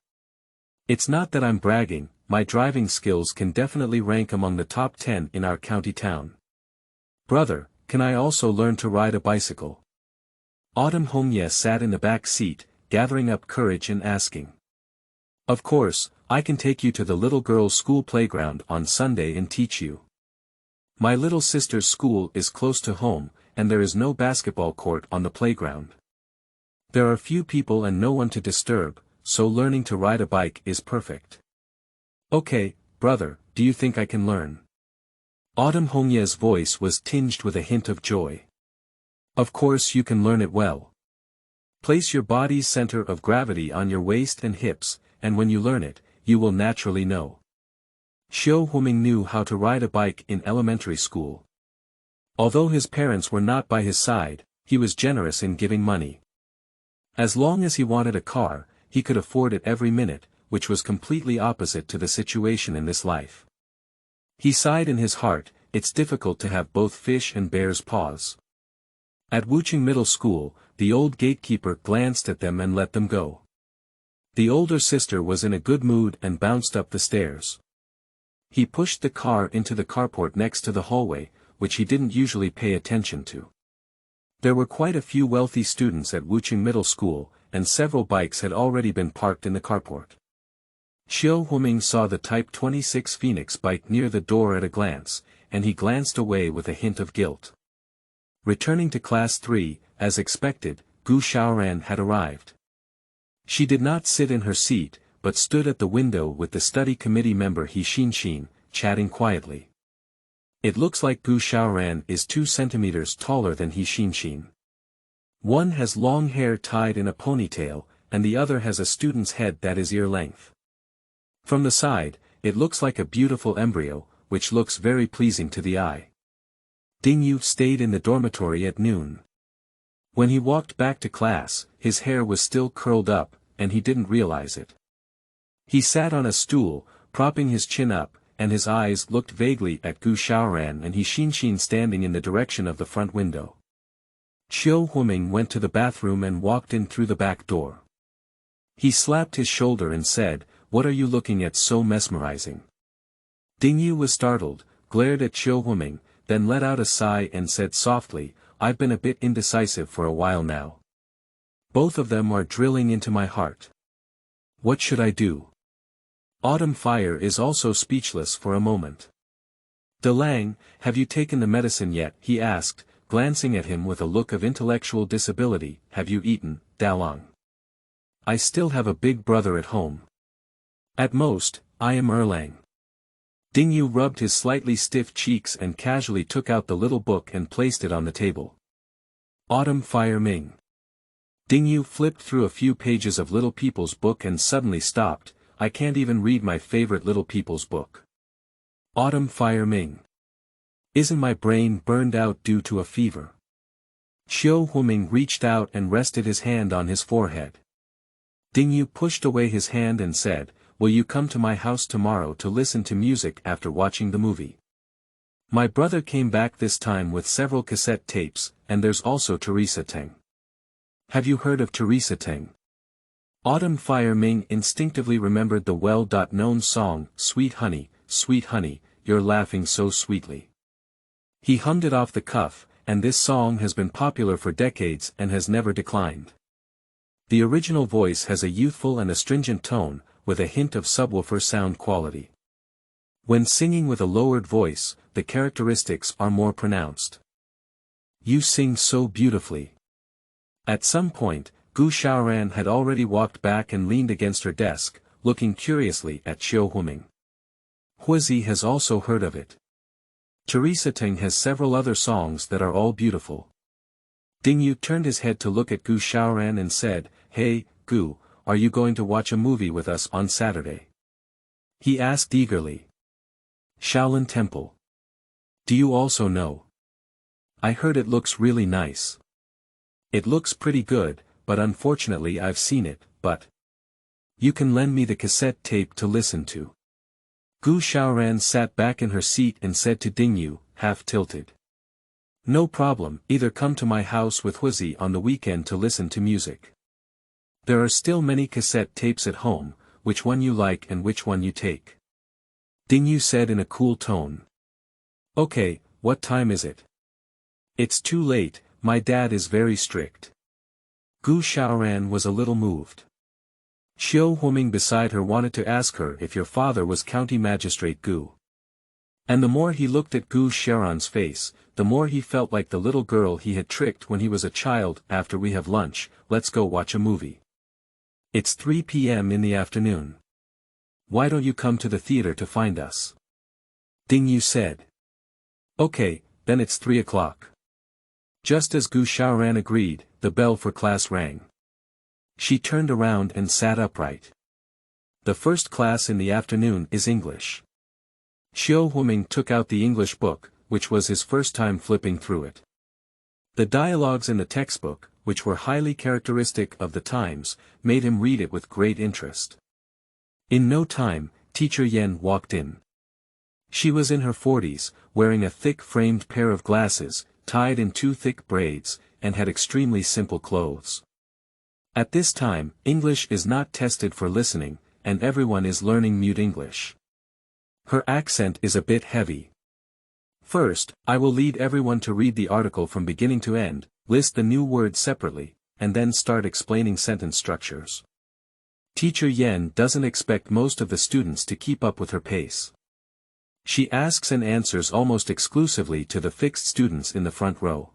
It's not that I'm bragging, my driving skills can definitely rank among the top 10 in our county town. Brother, can I also learn to ride a bicycle? Autumn Hongye sat in the back seat, gathering up courage and asking. Of course, I can take you to the little girl's school playground on Sunday and teach you. My little sister's school is close to home, and there is no basketball court on the playground. There are few people and no one to disturb, so learning to ride a bike is perfect. Okay, brother, do you think I can learn? Autumn Hongye's voice was tinged with a hint of joy. Of course you can learn it well. Place your body's center of gravity on your waist and hips, and when you learn it, you will naturally know. Chiu Humming knew how to ride a bike in elementary school. Although his parents were not by his side, he was generous in giving money. As long as he wanted a car, he could afford it every minute, which was completely opposite to the situation in this life. He sighed in his heart, it's difficult to have both fish and bear's paws. At Wuching Middle School, the old gatekeeper glanced at them and let them go. The older sister was in a good mood and bounced up the stairs. He pushed the car into the carport next to the hallway, which he didn't usually pay attention to. There were quite a few wealthy students at Wuching Middle School, and several bikes had already been parked in the carport. Xiao Huming saw the Type 26 Phoenix bike near the door at a glance, and he glanced away with a hint of guilt. Returning to Class 3, as expected, Gu Xiaoran had arrived. She did not sit in her seat, but stood at the window with the study committee member He Xin, chatting quietly. It looks like Gu Xiaoran is 2 centimeters taller than He Xin. One has long hair tied in a ponytail, and the other has a student's head that is ear length. From the side, it looks like a beautiful embryo, which looks very pleasing to the eye. Ding Yu stayed in the dormitory at noon. When he walked back to class, his hair was still curled up, and he didn't realize it. He sat on a stool, propping his chin up, and his eyes looked vaguely at Gu Xiaoran and He Xin standing in the direction of the front window. Xiao Huming went to the bathroom and walked in through the back door. He slapped his shoulder and said, "What are you looking at so mesmerizing?" Ding Yu was startled, glared at Xiao Huming, then let out a sigh and said softly, "I've been a bit indecisive for a while now. Both of them are drilling into my heart. What should I do?" Autumn Fire is also speechless for a moment. "Delang, have you taken the medicine yet?" he asked, glancing at him with a look of intellectual disability. "Have you eaten, Dalong? I still have a big brother at home. At most, I am Erlang." Ding Yu rubbed his slightly stiff cheeks and casually took out the little book and placed it on the table. Autumn Fire Ming. Ding Yu flipped through a few pages of Little People's Book and suddenly stopped. "I can't even read my favorite Little People's Book. Autumn Fire Ming. Isn't my brain burned out due to a fever?" Xiao Huming reached out and rested his hand on his forehead. Ding Yu pushed away his hand and said, "Will you come to my house tomorrow to listen to music after watching the movie? My brother came back this time with several cassette tapes, and there's also Teresa Teng. Have you heard of Teresa Teng?" Autumn Fire Ming instinctively remembered the well-known song, Sweet Honey, You're Laughing So Sweetly. He hummed it off the cuff, and this song has been popular for decades and has never declined. The original voice has a youthful and astringent tone, with a hint of subwoofer sound quality. When singing with a lowered voice, the characteristics are more pronounced. "You sing so beautifully." At some point, Gu Xiaoran had already walked back and leaned against her desk, looking curiously at Xiao Huming. Huizi has also heard of it. Teresa Teng has several other songs that are all beautiful. Ding Yu turned his head to look at Gu Xiaoran and said, "Hey, Gu, are you going to watch a movie with us on Saturday?" He asked eagerly. "Shaolin Temple. Do you also know? I heard it looks really nice." "It looks pretty good, but unfortunately I've seen it, but you can lend me the cassette tape to listen to." Gu Xiaoran sat back in her seat and said to Ding Yu, half tilted, "No problem, either come to my house with Huizi on the weekend to listen to music. There are still many cassette tapes at home, which one you like and which one you take." Ding Yu said in a cool tone. "Okay, what time is it?" "It's too late, my dad is very strict." Gu Xiaoran was a little moved. Xiao Huming beside her wanted to ask her if your father was County Magistrate Gu. And the more he looked at Gu Xiaoran's face, the more he felt like the little girl he had tricked when he was a child. "After we have lunch, let's go watch a movie. It's 3 p.m. in the afternoon. Why don't you come to the theater to find us?" Ding Yu said. "Okay, then it's 3 o'clock. Just as Gu Xiaoran agreed, the bell for class rang. She turned around and sat upright. "The first class in the afternoon is English." Xiao Huming took out the English book, which was his first time flipping through it. The dialogues in the textbook, which were highly characteristic of the times, made him read it with great interest. In no time, Teacher Yen walked in. She was in her 40s, wearing a thick-framed pair of glasses, tied in two thick braids, and had extremely simple clothes. At this time, English is not tested for listening, and everyone is learning mute English. Her accent is a bit heavy. First, I will lead everyone to read the article from beginning to end, list the new words separately, and then start explaining sentence structures. Teacher Yen doesn't expect most of the students to keep up with her pace. She asks and answers almost exclusively to the fixed students in the front row.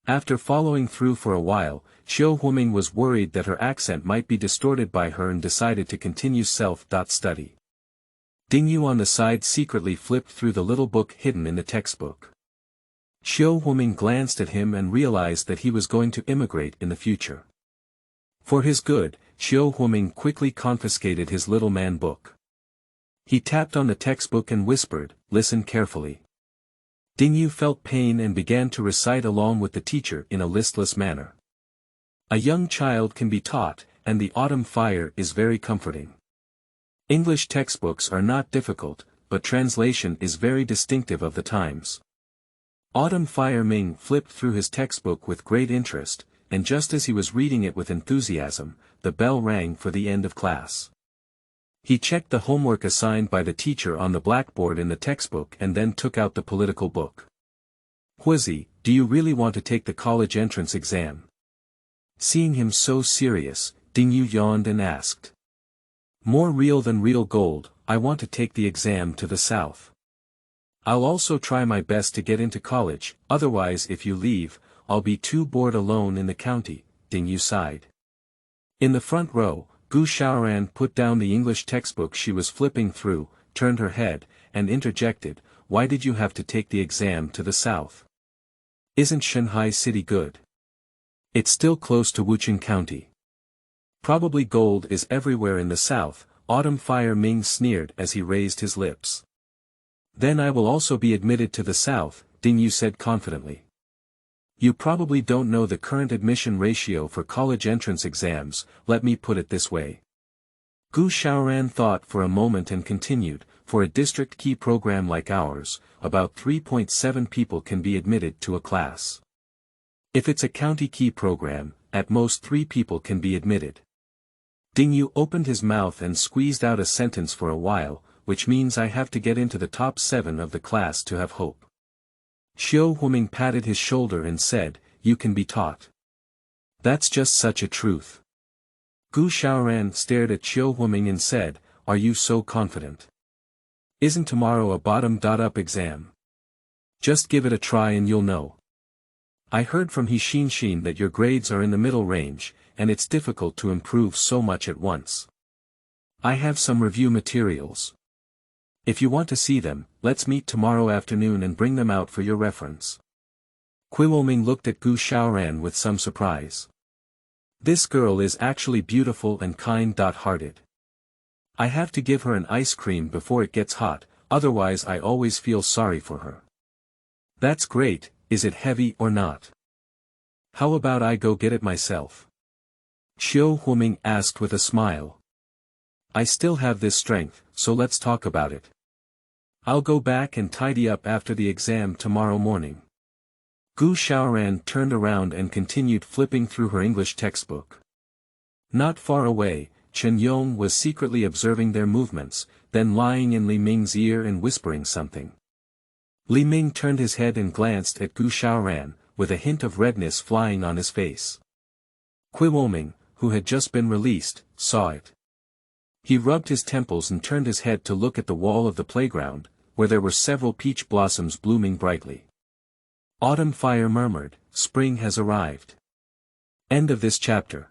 After following through for a while, Ming was worried that her accent might be distorted by her and decided to continue self-study. Dingyu on the side secretly flipped through the little book hidden in the textbook. Ming glanced at him and realized that he was going to immigrate in the future. For his good, Ming quickly confiscated his little man book. He tapped on the textbook and whispered, "Listen carefully." Dingyu felt pain and began to recite along with the teacher in a listless manner. A young child can be taught, and the autumn fire is very comforting. English textbooks are not difficult, but translation is very distinctive of the times. Fire Ming flipped through his textbook with great interest, and just as he was reading it with enthusiasm, the bell rang for the end of class. He checked the homework assigned by the teacher on the blackboard in the textbook and then took out the political book. "Huizi, do you really want to take the college entrance exam?" Seeing him so serious, Dingyu yawned and asked. "More real than real gold, I want to take the exam to the south. I'll also try my best to get into college, otherwise if you leave, I'll be too bored alone in the county," Dingyu sighed. In the front row, Gu Xiaoran put down the English textbook she was flipping through, turned her head, and interjected, "Why did you have to take the exam to the south? Isn't Shanghai City good? It's still close to Wuchang County. Probably gold is everywhere in the south," Fire Ming sneered as he raised his lips. "Then I will also be admitted to the south," Dingyu said confidently. "You probably don't know the current admission ratio for college entrance exams, let me put it this way." Gu Xiaoran thought for a moment and continued, "For a district key program like ours, about 3.7 people can be admitted to a class. If it's a county key program, at most 3 people can be admitted." Dingyu opened his mouth and squeezed out a sentence for a while, "which means I have to get into the top 7 of the class to have hope." Ming patted his shoulder and said, "You can be taught. That's just such a truth." Gu Xiaoran stared at Ming and said, "Are you so confident? Isn't tomorrow a bottom-up exam? Just give it a try and you'll know. I heard from Xin that your grades are in the middle range, and it's difficult to improve so much at once. I have some review materials. If you want to see them, let's meet tomorrow afternoon and bring them out for your reference." Ming looked at Gu Xiaoran with some surprise. "This girl is actually beautiful and kind-hearted. I have to give her an ice cream before it gets hot, otherwise I always feel sorry for her." "That's great, is it heavy or not? How about I go get it myself?" Ming asked with a smile. "I still have this strength, so let's talk about it. I'll go back and tidy up after the exam tomorrow morning." Gu Xiaoran turned around and continued flipping through her English textbook. Not far away, Chen Yong was secretly observing their movements, then lying in Li Ming's ear and whispering something. Li Ming turned his head and glanced at Gu Xiaoran, with a hint of redness flying on his face. Ming, who had just been released, saw it. He rubbed his temples and turned his head to look at the wall of the playground, where there were several peach blossoms blooming brightly. Autumn Fire murmured, "Spring has arrived." End of this chapter.